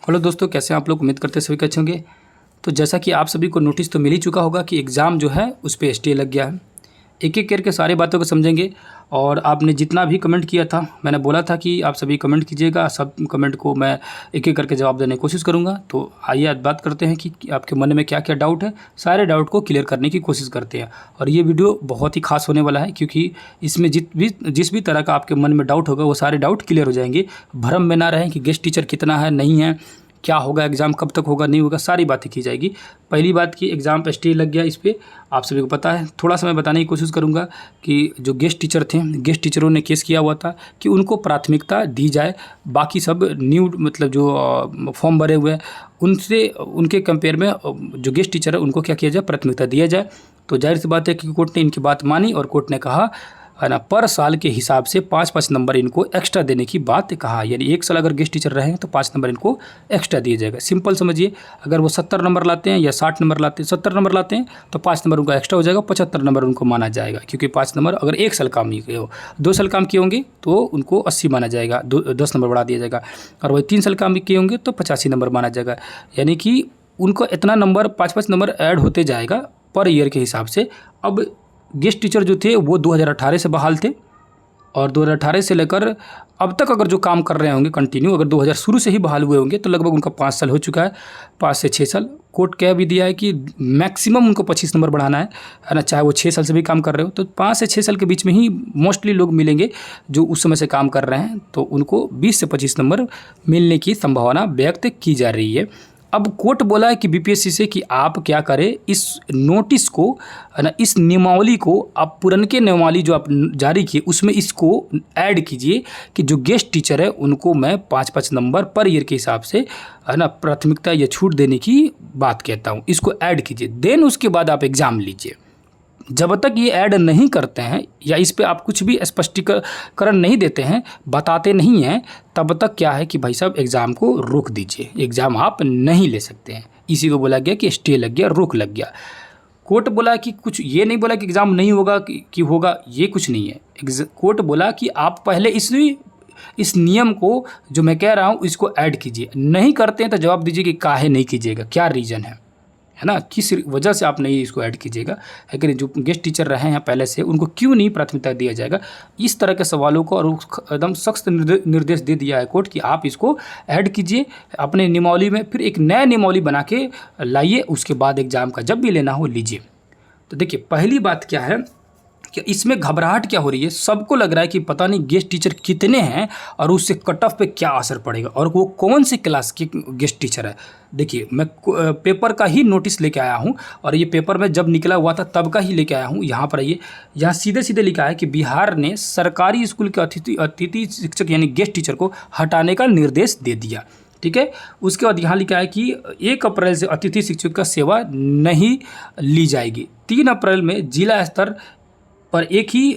Hello दोस्तों, कैसे हैं आप लोग। उम्मीद करते हैं सभी अच्छे होंगे। तो जैसा कि आप सभी को नोटिस तो मिल ही चुका होगा कि एग्ज़ाम जो है उस पे स्टे लग गया है। एक एक करके सारी बातों को समझेंगे। और आपने जितना भी कमेंट किया था, मैंने बोला था कि आप सभी कमेंट कीजिएगा, सब कमेंट को मैं एक एक करके जवाब देने की कोशिश करूँगा। तो आइए आज बात करते हैं कि आपके मन में क्या क्या डाउट है। सारे डाउट को क्लियर करने की कोशिश करते हैं। और ये वीडियो बहुत ही खास होने वाला है, क्योंकि इसमें जिस भी तरह का आपके मन में डाउट होगा वो सारे डाउट क्लियर हो जाएंगे। भ्रम में ना रहें कि गेस्ट टीचर कितना है, नहीं है, क्या होगा, एग्ज़ाम कब तक होगा, नहीं होगा, सारी बातें की जाएगी। पहली बात कि एग्ज़ाम पे स्टे लग गया, इस पर आप सभी को पता है। थोड़ा सा मैं बताने की कोशिश करूँगा कि जो गेस्ट टीचर थे, गेस्ट टीचरों ने केस किया हुआ था कि उनको प्राथमिकता दी जाए। बाकी सब न्यू मतलब जो फॉर्म भरे हुए हैं उनसे, उनके कंपेयर में जो गेस्ट टीचर है उनको क्या किया जाए, प्राथमिकता दिया जाए। तो जाहिर सी बात है कि कोर्ट ने इनकी बात मानी और कोर्ट ने कहा है ना, पर साल के हिसाब से 5-5 नंबर इनको एक्स्ट्रा देने की बात कहा। यानी एक साल अगर गेस्ट टीचर रहे हैं तो 5 नंबर इनको एक्स्ट्रा दिया जाएगा। सिंपल समझिए, अगर वो 70 नंबर लाते हैं या 60 नंबर लाते हैं, 70 नंबर लाते हैं तो 5 नंबर उनका एक्स्ट्रा हो जाएगा, 75 नंबर उनको माना जाएगा। क्योंकि 5 नंबर अगर 1 साल काम नहीं किए हो, 2 साल काम किए होंगे तो उनको 80 माना जाएगा, 10 नंबर बढ़ा दिया जाएगा। और वही 3 साल काम किए होंगे तो 85 नंबर माना जाएगा। यानी कि उनको इतना नंबर 5-5 नंबर ऐड होते जाएगा पर ईयर के हिसाब से। अब गेस्ट टीचर जो थे वो 2018 से बहाल थे, और 2018 से लेकर अब तक अगर जो काम कर रहे होंगे कंटिन्यू, अगर 2000 शुरू से ही बहाल हुए होंगे तो लगभग उनका 5 साल हो चुका है, 5 से 6 साल। कोर्ट कह भी दिया है कि मैक्सिमम उनको 25 नंबर बढ़ाना है ना, चाहे वो 6 साल से भी काम कर रहे हो। तो 5 से 6 साल के बीच में ही मोस्टली लोग मिलेंगे जो उस समय से काम कर रहे हैं, तो उनको 20 से 25 नंबर मिलने की संभावना व्यक्त की जा रही है। अब कोर्ट बोला है कि बीपीएससी से कि आप क्या करें, इस नोटिस को है ना, इस नियमावली को आप पुरनके नियमावली जो आप जारी किए उसमें इसको ऐड कीजिए कि जो गेस्ट टीचर है उनको मैं 5-5 नंबर पर ईयर के हिसाब से है ना प्राथमिकता या छूट देने की बात कहता हूँ। इसको ऐड कीजिए, देन उसके बाद आप एग्ज़ाम लीजिए। जब तक ये ऐड नहीं करते हैं या इस पे आप कुछ भी स्पष्टीकरण नहीं देते हैं, बताते नहीं हैं, तब तक क्या है कि भाई साहब एग्ज़ाम को रोक दीजिए, एग्ज़ाम आप नहीं ले सकते हैं। इसी को बोला गया कि स्टे लग गया, रोक लग गया। कोर्ट बोला कि कुछ ये नहीं बोला कि एग्ज़ाम नहीं होगा कि होगा, ये कुछ नहीं है। कोर्ट बोला कि आप पहले इस नियम को जो मैं कह रहा हूँ इसको ऐड कीजिए। नहीं करते हैं तो जवाब दीजिए कि काहे नहीं कीजिएगा, क्या रीज़न है ना, किस वजह से आप नहीं इसको ऐड कीजिएगा, है कि जो गेस्ट टीचर रहे हैं पहले से उनको क्यों नहीं प्राथमिकता दिया जाएगा। इस तरह के सवालों को और एकदम सख्त निर्देश दे दिया है कोर्ट कि आप इसको ऐड कीजिए अपने नियमावली में, फिर एक नया नियमावली बना के लाइए, उसके बाद एग्ज़ाम का जब भी लेना हो लीजिए। तो देखिए, पहली बात क्या है कि इसमें घबराहट क्या हो रही है, सबको लग रहा है कि पता नहीं गेस्ट टीचर कितने हैं और उससे कट ऑफ पे क्या असर पड़ेगा और वो कौन सी क्लास के गेस्ट टीचर है। देखिए, मैं पेपर का ही नोटिस लेके आया हूँ और ये पेपर में जब निकला हुआ था तब का ही लेके आया हूँ। यहाँ पर आइए, यहाँ सीधे सीधे लिखा है कि बिहार ने सरकारी स्कूल के अतिथि शिक्षक यानी गेस्ट टीचर को हटाने का निर्देश दे दिया। ठीक है, उसके बाद यहाँ लिखा है कि 1 अप्रैल से अतिथि शिक्षक का सेवा नहीं ली जाएगी। 3 अप्रैल में जिला स्तर पर एक ही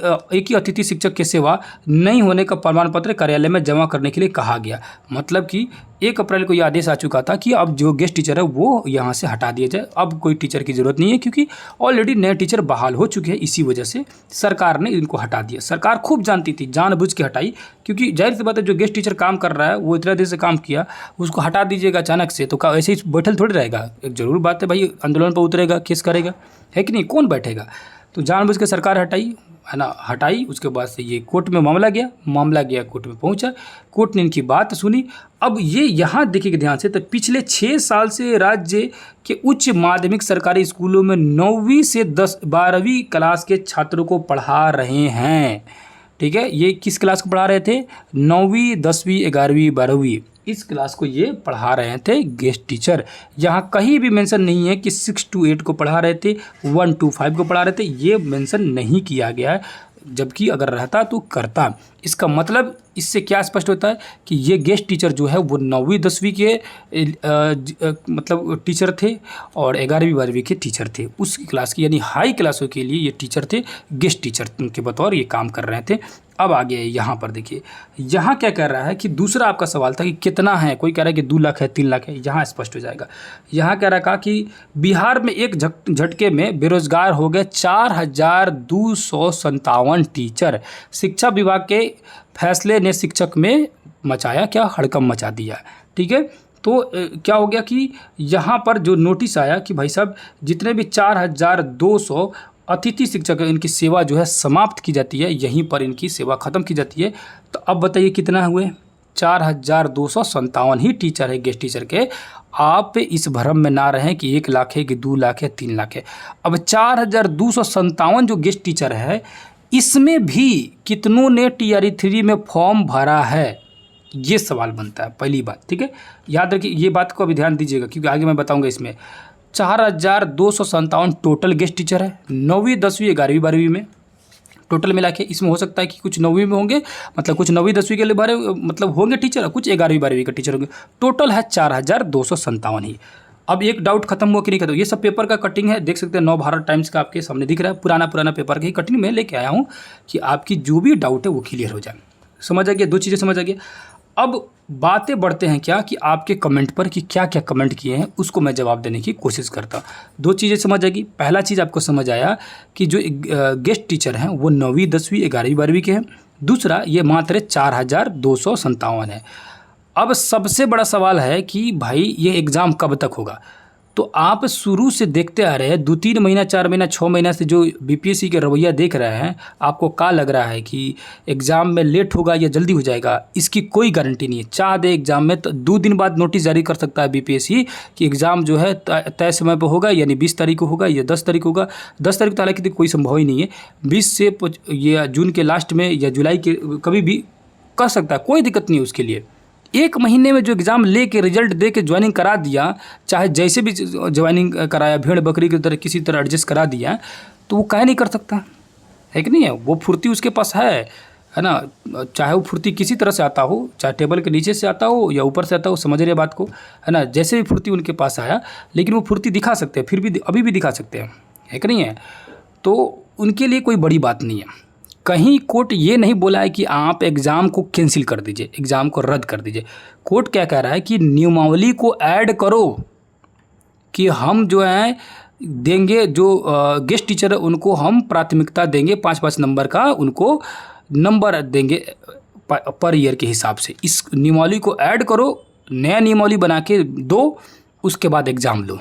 अतिथि शिक्षक की सेवा नहीं होने का प्रमाण पत्र कार्यालय में जमा करने के लिए कहा गया। मतलब कि 1 अप्रैल को यह आदेश आ चुका था कि अब जो गेस्ट टीचर है वो यहाँ से हटा दिया जाए। अब कोई टीचर की ज़रूरत नहीं है, क्योंकि ऑलरेडी नए टीचर बहाल हो चुके हैं। इसी वजह से सरकार ने इनको हटा दिया। सरकार खूब जानती थी, जानबूझ के हटाई, क्योंकि जाहिर सी बात है जो गेस्ट टीचर काम कर रहा है वो इतना देर से काम किया, उसको हटा दीजिएगा अचानक से तो ऐसे ही बैठल थोड़ी रहेगा। एक ज़रूर बात है भाई, आंदोलन पर उतरेगा, केस करेगा, है कि नहीं, कौन बैठेगा। तो जानबूझ के सरकार हटाई, है ना, हटाई। उसके बाद से ये कोर्ट में मामला गया, कोर्ट में पहुंचा, कोर्ट ने इनकी बात सुनी। अब ये यहाँ देखिएगा ध्यान से, तो पिछले 6 साल से राज्य के उच्च माध्यमिक सरकारी स्कूलों में 9वीं से 12वीं क्लास के छात्रों को पढ़ा रहे हैं। ठीक है, ये किस क्लास को पढ़ा रहे थे, 9वीं, 10वीं, 11वीं, 12वीं, इस क्लास को ये पढ़ा रहे थे गेस्ट टीचर। यहाँ कहीं भी मेंशन नहीं है कि 6 to 8 को पढ़ा रहे थे, 1 to 5 को पढ़ा रहे थे, ये मेंशन नहीं किया गया है। जबकि अगर रहता तो करता। इसका मतलब इससे क्या स्पष्ट होता है कि ये गेस्ट टीचर जो है वो 9वीं 10वीं के मतलब टीचर थे और 11वीं 12वीं के टीचर थे, उस क्लास की यानी हाई क्लासों के लिए ये टीचर थे, गेस्ट टीचर के बतौर ये काम कर रहे थे। अब आगे यहाँ पर देखिए, यहाँ क्या कह रहा है कि दूसरा आपका सवाल था कि कितना है, कोई कह रहा है कि 2 लाख है, 3 लाख है, यहाँ स्पष्ट हो जाएगा। यहाँ कह रहा कि बिहार में एक झटके में बेरोजगार हो गए 4257 टीचर। शिक्षा विभाग के फैसले ने शिक्षक में मचाया क्या, हड़कंप मचा दिया। ठीक है, तो क्या हो गया कि यहाँ पर जो नोटिस आया कि भाई साहब जितने भी 4200 अतिथि शिक्षक हैं इनकी सेवा जो है समाप्त की जाती है, यहीं पर इनकी सेवा ख़त्म की जाती है। तो अब बताइए कितना हुए, 4257 ही टीचर है गेस्ट टीचर के। आप इस भ्रम में ना रहें कि 1 लाख है कि 2 लाख है 3 लाख है। अब 4257 जो गेस्ट टीचर है इसमें भी कितनों ने TRE 3 में फॉर्म भरा है, ये सवाल बनता है पहली बात। ठीक है, याद रखिए ये बात को अभी ध्यान दीजिएगा क्योंकि आगे मैं बताऊंगा। इसमें 4257 टोटल गेस्ट टीचर है, 9वीं 10वीं 11वीं 12वीं में टोटल मिला के। इसमें हो सकता है कि कुछ 9वीं में होंगे, मतलब कुछ 9वीं 10वीं के लिए भरे मतलब होंगे टीचर, कुछ 11वीं 12वीं के टीचर होंगे। टोटल है 4257 ही। अब एक डाउट खत्म हुआ कि नहीं खत्म, ये सब पेपर का कटिंग है, देख सकते हैं नव भारत टाइम्स का आपके सामने दिख रहा है। पुराना पेपर की कटिंग में लेके आया हूँ कि आपकी जो भी डाउट है वो क्लियर हो जाए। समझ आ गया, 2 चीज़ें समझ आ गया। अब बातें बढ़ते हैं क्या कि आपके कमेंट पर कि क्या क्या कमेंट किए हैं उसको मैं जवाब देने की कोशिश करता। 2 चीज़ें समझ आएगी। पहला चीज़ आपको समझ आया कि जो गेस्ट टीचर हैं वो 9वीं 10वीं 11वीं 12वीं के हैं। दूसरा ये मात्र 4257 है। अब सबसे बड़ा सवाल है कि भाई ये एग्ज़ाम कब तक होगा। तो आप शुरू से देखते आ रहे हैं 2-3 महीना 4 महीना 6 महीना से जो BPSC के रवैया देख रहे हैं, आपको क्या लग रहा है कि एग्ज़ाम में लेट होगा या जल्दी हो जाएगा, इसकी कोई गारंटी नहीं है। चाह दे एग्ज़ाम में तो 2 दिन बाद नोटिस जारी कर सकता है BPSC कि एग्ज़ाम जो है तय समय पर होगा, यानी 20 तारीख को होगा या 10 तारीख को होगा। 10 तारीख तो हालांकि कोई संभव ही नहीं है, 20 से या जून के लास्ट में या जुलाई के कभी भी कर सकता है, कोई दिक्कत नहीं है उसके लिए। 1 महीने में जो एग्ज़ाम ले के रिजल्ट दे के ज्वाइनिंग करा दिया, चाहे जैसे भी ज्वाइनिंग कराया, भेड़ बकरी की तरह किसी तरह एडजस्ट करा दिया, तो वो काहे नहीं कर सकता है कि नहीं है। वो फुर्ती उसके पास है ना। चाहे वो फुर्ती किसी तरह से आता हो, चाहे टेबल के नीचे से आता हो या ऊपर से आता हो, समझ रहे बात को, है ना। जैसे भी फुर्ती उनके पास आया, लेकिन वो फुर्ती दिखा सकते हैं, फिर भी अभी भी दिखा सकते हैं, है कि नहीं है। तो उनके लिए कोई बड़ी बात नहीं है। कहीं कोर्ट ये नहीं बोला है कि आप एग्ज़ाम को कैंसिल कर दीजिए, एग्ज़ाम को रद्द कर दीजिए। कोर्ट क्या कह रहा है कि नियमावली को ऐड करो कि हम जो है देंगे, जो गेस्ट टीचर है उनको हम प्राथमिकता देंगे, 5-5 नंबर का उनको नंबर देंगे पर ईयर के हिसाब से। इस नियमावली को ऐड करो, नया नियमावली बना के दो, उसके बाद एग्ज़ाम लो।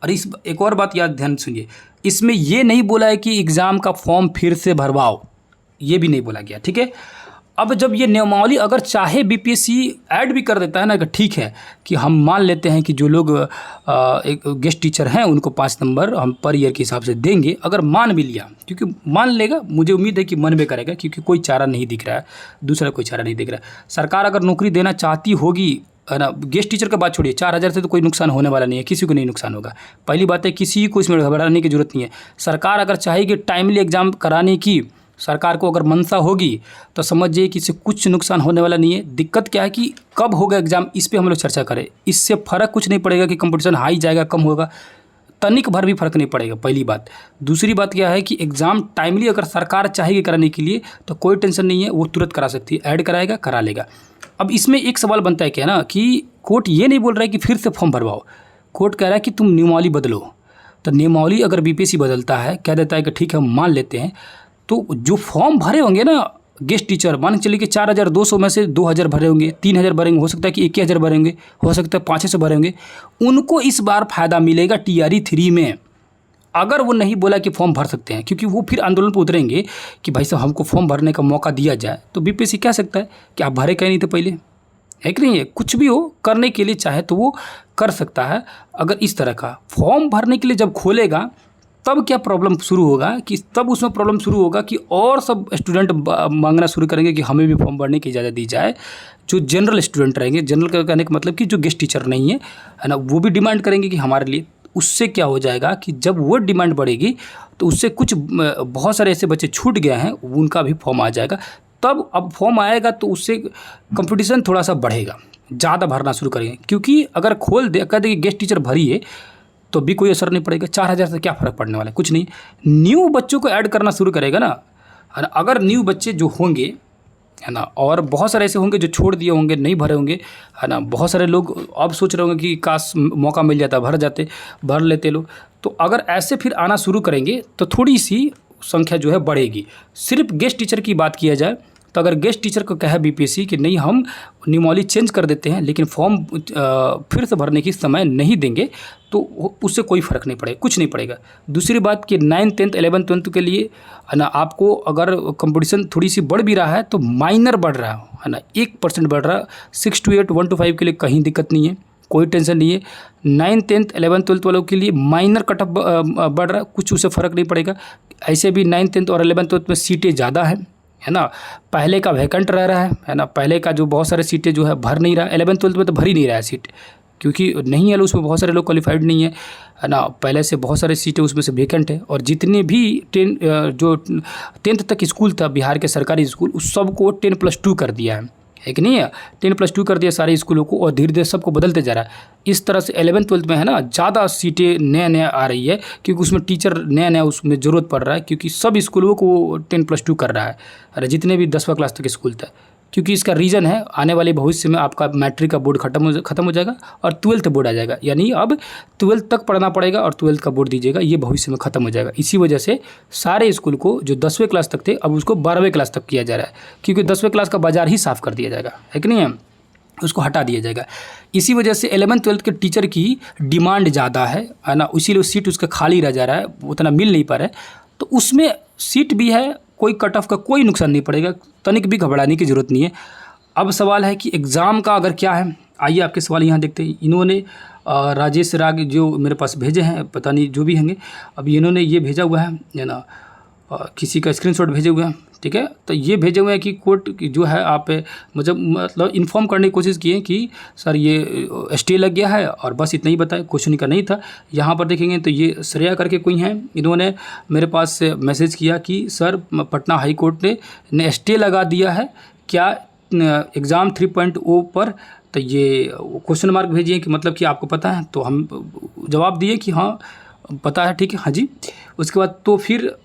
और इस एक और बात याद ध्यान सुनिए, इसमें ये नहीं बोला है कि एग्ज़ाम का फॉर्म फिर से भरवाओ, ये भी नहीं बोला गया। ठीक है, अब जब ये नियमावली अगर चाहे BPSC ऐड भी कर देता है ना, कि ठीक है कि हम मान लेते हैं कि जो लोग एक गेस्ट टीचर हैं उनको 5 नंबर हम पर ईयर के हिसाब से देंगे, अगर मान भी लिया, क्योंकि मान लेगा, मुझे उम्मीद है कि मन में करेगा, क्योंकि कोई चारा नहीं दिख रहा है, दूसरा कोई चारा नहीं दिख रहा है। सरकार अगर नौकरी देना चाहती होगी, है ना, गेस्ट टीचर का बात छोड़िए, 4000 से तो कोई नुकसान होने वाला नहीं है, किसी को नहीं नुकसान होगा। पहली बात है किसी को इसमें घबराने की जरूरत नहीं है। सरकार अगर चाहेगी टाइमली एग्ज़ाम कराने की, सरकार को अगर मंशा होगी, तो समझिए कि इससे कुछ नुकसान होने वाला नहीं है। दिक्कत क्या है कि कब होगा एग्ज़ाम, इस पर हम लोग चर्चा करें। इससे फ़र्क कुछ नहीं पड़ेगा कि कंपटीशन हाई जाएगा कम होगा, तनिक भर भी फ़र्क नहीं पड़ेगा, पहली बात। दूसरी बात क्या है कि एग्ज़ाम टाइमली अगर सरकार चाहेगी कराने के लिए तो कोई टेंशन नहीं है, वो तुरंत करा सकती है, ऐड कराएगा, करा लेगा। अब इसमें एक सवाल बनता है क्या ना कि कोर्ट ये नहीं बोल रहा है कि फिर से फॉर्म भरवाओ, कोर्ट कह रहा है कि तुम नियमावली बदलो। तो नियमावली अगर BPSC बदलता है, कह देता है कि ठीक है हम मान लेते हैं, तो जो फॉर्म भरे होंगे ना गेस्ट टीचर, मान के चलिए कि 4200 में से 2000 भरे होंगे, 3000 भरेंगे, हो सकता है कि 1000 भरेंगे, हो सकता है 500 भरे होंगे, उनको इस बार फ़ायदा मिलेगा TRE 3 में। अगर वो नहीं बोला कि फॉर्म भर सकते हैं, क्योंकि वो फिर आंदोलन पर उतरेंगे कि भाई साहब हमको फॉर्म भरने का मौका दिया जाए, तो BPSC कह सकता है कि आप भरे कहीं नहीं थे पहले, है कि नहीं है। कुछ भी हो करने के लिए चाहे तो वो कर सकता है। अगर इस तरह का फॉर्म भरने के लिए जब खोलेगा, तब क्या प्रॉब्लम शुरू होगा कि तब उसमें प्रॉब्लम शुरू होगा कि और सब स्टूडेंट मांगना शुरू करेंगे कि हमें भी फॉर्म भरने की इजाज़त दी जाए। जो जनरल स्टूडेंट रहेंगे, जनरल का कहने का मतलब कि जो गेस्ट टीचर नहीं है ना, वो भी डिमांड करेंगे कि हमारे लिए। उससे क्या हो जाएगा कि जब वो डिमांड बढ़ेगी तो उससे कुछ बहुत सारे ऐसे बच्चे छूट गए हैं, उनका भी फॉर्म आ जाएगा। तब अब फॉर्म आएगा तो उससे कंपटीशन थोड़ा सा बढ़ेगा, ज़्यादा भरना शुरू करेंगे। क्योंकि अगर खोल दे, कह दे कि गेस्ट टीचर भरिए, तो भी कोई असर नहीं पड़ेगा। 4000 से क्या फ़र्क पड़ने वाला है, कुछ नहीं। न्यू बच्चों को ऐड करना शुरू करेगा ना, है ना। अगर न्यू बच्चे जो होंगे, है ना, और बहुत सारे ऐसे होंगे जो छोड़ दिए होंगे, नहीं भरे होंगे, है ना। बहुत सारे लोग अब सोच रहे होंगे कि काश मौका मिल जाता, भर लेते लोग। तो अगर ऐसे फिर आना शुरू करेंगे तो थोड़ी सी संख्या जो है बढ़ेगी। सिर्फ गेस्ट टीचर की बात किया जाए तो अगर गेस्ट टीचर को कहे बीपीएससी कि नहीं हम नियमावली चेंज कर देते हैं लेकिन फॉर्म फिर से भरने की समय नहीं देंगे, तो उससे कोई फ़र्क नहीं पड़ेगा, कुछ नहीं पड़ेगा। दूसरी बात कि 9th 10th 11th 12th के लिए है ना, आपको अगर कंपटीशन थोड़ी सी बढ़ भी रहा है तो माइनर बढ़ रहा है ना, 1% बढ़ रहा है। 6 to 8 1 to 5 के लिए कहीं दिक्कत नहीं है, कोई टेंशन नहीं है। 9th 10th 11th 12th वालों के लिए माइनर कट ऑफ बढ़ रहा है, कुछ उससे फ़र्क नहीं पड़ेगा। ऐसे भी 9th 10th और 11th 12th में सीटें ज़्यादा है ना, पहले का वैकेंट रह रहा है ना, पहले का जो बहुत सारे सीटें जो है भर नहीं रहा। 11th 12th में तो भर ही नहीं रहा है सीट, क्योंकि नहीं है, उसमें बहुत सारे लोग क्वालिफाइड नहीं है ना, पहले से बहुत सारे सीटें उसमें से वेकेंट है। और जितने भी 10th तक स्कूल था बिहार के सरकारी स्कूल, उस सबको 10+2 कर दिया है कि नहीं है, 10+2 कर दिया सारे स्कूलों को, और धीरे धीरे सबको बदलते जा रहा है। इस तरह से 11th 12th में है ना ज़्यादा सीटें नया आ रही है, क्योंकि उसमें टीचर नया उसमें ज़रूरत पड़ रहा है, क्योंकि सब स्कूलों को 10+2 कर रहा है, अरे जितने भी 10वीं क्लास तक स्कूल था। क्योंकि इसका रीज़न है आने वाले भविष्य में आपका मैट्रिक का बोर्ड ख़त्म हो जाएगा और 12th बोर्ड आ जाएगा, यानी अब 12th तक पढ़ना पड़ेगा और 12th का बोर्ड दीजिएगा, ये भविष्य में ख़त्म हो जाएगा। इसी वजह से सारे स्कूल को जो 10वीं क्लास तक थे अब उसको 12वीं क्लास तक किया जा रहा है, क्योंकि 10वीं क्लास का बाजार ही साफ़ कर दिया जाएगा, है कि नहीं है, उसको हटा दिया जाएगा। इसी वजह से 11th 12th के टीचर की डिमांड ज़्यादा है ना, इसीलिए सीट उसका खाली रह जा रहा है, उतना मिल नहीं पा रहा है। तो उसमें सीट भी है, कोई कट ऑफ का कोई नुकसान नहीं पड़ेगा, तनिक भी घबराने की ज़रूरत नहीं है। अब सवाल है कि एग्ज़ाम का अगर क्या है, आइए आपके सवाल यहाँ देखते हैं। इन्होंने राजेश राग जो मेरे पास भेजे हैं, पता नहीं जो भी होंगे, अब इन्होंने ये भेजा हुआ है ना, किसी का स्क्रीनशॉट भेजे हुए हैं, ठीक है। तो ये भेजे हुए हैं कि कोर्ट जो है आप मतलब इन्फॉर्म करने की कोशिश किए कि सर ये स्टे लग गया है, और बस इतना ही बताया, क्वेश्चन का नहीं था। यहाँ पर देखेंगे तो ये श्रेया करके कोई हैं, इन्होंने मेरे पास मैसेज किया कि सर पटना हाई कोर्ट ने स्टे लगा दिया है क्या एग्ज़ाम 3.0 पर, तो ये क्वेश्चन मार्क भेजिए कि मतलब कि आपको पता है। तो हम जवाब दिए कि हाँ पता है, ठीक है, हाँ जी। उसके बाद तो फिर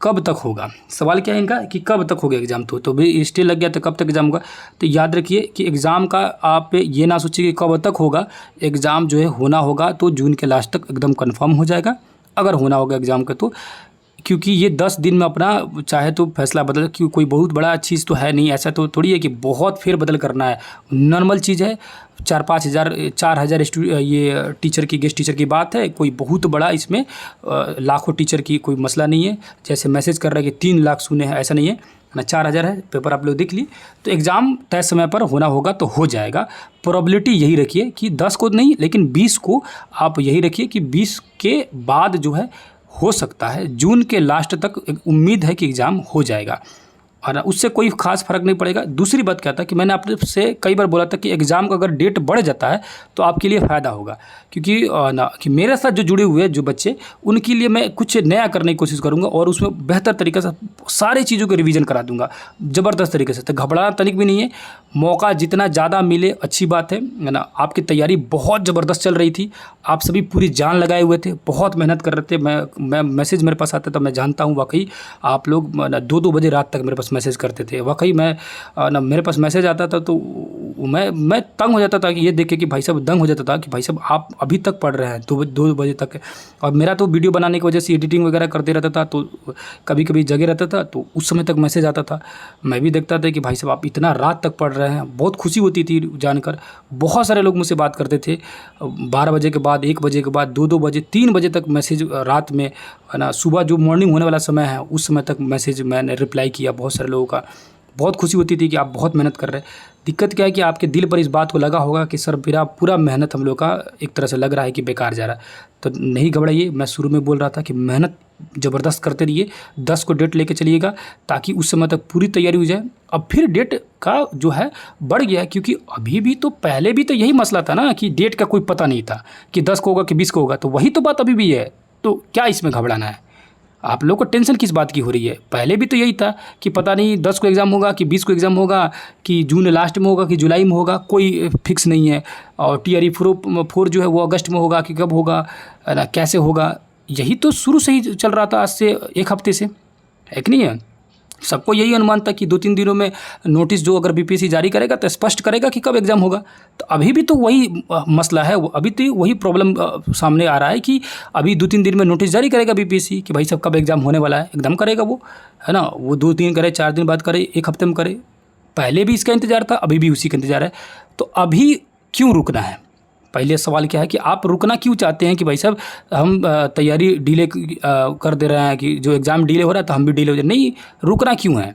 कब तक होगा, सवाल क्या है इनका कि कब तक होगा एग्ज़ाम, तो भी स्टे लग गया तो कब तक एग्ज़ाम होगा। तो याद रखिए कि एग्ज़ाम का आप ये ना सोचिए कि कब तक होगा, एग्ज़ाम जो है होना होगा तो जून के लास्ट तक एकदम कन्फर्म हो जाएगा, अगर होना होगा एग्ज़ाम का तो, क्योंकि ये 10 दिन में अपना चाहे तो फैसला बदल, क्योंकि कोई बहुत बड़ा चीज़ तो है नहीं, ऐसा तो थोड़ी है कि बहुत फेरबदल करना है, नॉर्मल चीज़ है। 4-5 हज़ार 4 हज़ार ये टीचर की, गेस्ट टीचर की बात है, कोई बहुत बड़ा इसमें लाखों टीचर की कोई मसला नहीं है। जैसे मैसेज कर रहा है कि 3 लाख सुने हैं, ऐसा नहीं है ना, 4000 है, पेपर आप लोग देख लिए। तो एग्ज़ाम तय समय पर होना होगा तो हो जाएगा। प्रोबेबिलिटी यही रखिए कि 10 को नहीं लेकिन 20 को आप यही रखिए कि 20 के बाद जो है हो सकता है, जून के लास्ट तक एक उम्मीद है कि एग्ज़ाम हो जाएगा, और उससे कोई खास फर्क नहीं पड़ेगा। दूसरी बात क्या था कि मैंने आपसे कई बार बोला था कि एग्ज़ाम का अगर डेट बढ़ जाता है तो आपके लिए फ़ायदा होगा, क्योंकि ना कि मेरे साथ जो जुड़े हुए जो बच्चे, उनके लिए मैं कुछ नया करने की कोशिश करूँगा और उसमें बेहतर तरीके से सारी चीज़ों को रिवीजन करा दूँगा ज़बरदस्त तरीके से। तो घबराना तनिक भी नहीं है, मौका जितना ज़्यादा मिले अच्छी बात है ना। आपकी तैयारी बहुत ज़बरदस्त चल रही थी, आप सभी पूरी जान लगाए हुए थे, बहुत मेहनत कर रहे थे। मैं मैसेज मेरे पास आता था, मैं जानता हूँ वाकई आप लोग 2-2 बजे रात तक मेरे पास मैसेज करते थे। वाकई मैं ना मेरे पास मैसेज आता था तो मैं तंग हो जाता था कि ये देख के कि भाई साहब, दंग हो जाता था कि भाई साहब आप अभी तक पढ़ रहे हैं 2 बजे तक। और मेरा तो वीडियो बनाने की वजह से एडिटिंग वगैरह करते रहता था, तो कभी कभी जगे रहता था, तो उस समय तक मैसेज आता था। मैं भी देखता था कि भाई साहब आप इतना रात तक पढ़ रहे हैं, बहुत खुशी होती थी जानकर। बहुत सारे लोग मुझसे बात करते थे 12 बजे के बाद, 1 बजे के बाद, 2-2 बजे, 3 बजे तक मैसेज रात में, है ना, सुबह जो मॉर्निंग होने वाला समय है उस समय तक मैसेज मैंने रिप्लाई किया बहुत सारे लोगों का। बहुत खुशी होती थी कि आप बहुत मेहनत कर रहे हैं। दिक्कत क्या है कि आपके दिल पर इस बात को लगा होगा कि सर मेरा पूरा मेहनत हम लोग का एक तरह से लग रहा है कि बेकार जा रहा है। तो नहीं घबराइए, मैं शुरू में बोल रहा था कि मेहनत ज़बरदस्त करते रहिए, 10 को डेट लेके चलिएगा ताकि उस समय तक पूरी तैयारी हो जाए। अब फिर डेट का जो है बढ़ गया है, क्योंकि अभी भी तो पहले भी तो यही मसला था ना कि डेट का कोई पता नहीं था कि 10 को होगा कि 20 को होगा, तो वही तो बात अभी भी है। तो क्या इसमें घबराना है? आप लोग को टेंशन किस बात की हो रही है? पहले भी तो यही था कि पता नहीं 10 को एग्ज़ाम होगा कि 20 को एग्ज़ाम होगा कि जून लास्ट में होगा कि जुलाई में होगा, कोई फिक्स नहीं है। और TRE 4 जो है वो अगस्त में होगा कि कब होगा, ना कैसे होगा, यही तो शुरू से ही चल रहा था, आज से 1 हफ्ते से, है कि नहीं है। सबको यही अनुमान था कि 2-3 दिनों में नोटिस जो अगर बीपीएससी जारी करेगा तो स्पष्ट करेगा कि कब एग्ज़ाम होगा। तो अभी भी तो वही मसला है, अभी तो वही प्रॉब्लम सामने आ रहा है कि अभी 2-3 दिन में नोटिस जारी करेगा बीपीएससी कि भाई सब कब एग्ज़ाम होने वाला है, एकदम करेगा वो, है ना। वो 2 दिन करे, 4 दिन बाद करे, 1 हफ्ते में करे। पहले भी इसका इंतज़ार था, अभी भी उसी का इंतज़ार है। तो अभी क्यों रुकना है? पहले सवाल क्या है कि आप रुकना क्यों चाहते हैं कि भाई साहब हम तैयारी डिले कर दे रहे हैं कि जो एग्ज़ाम डिले हो रहा है तो हम भी डिले हो जाए। नहीं, रुकना क्यों है?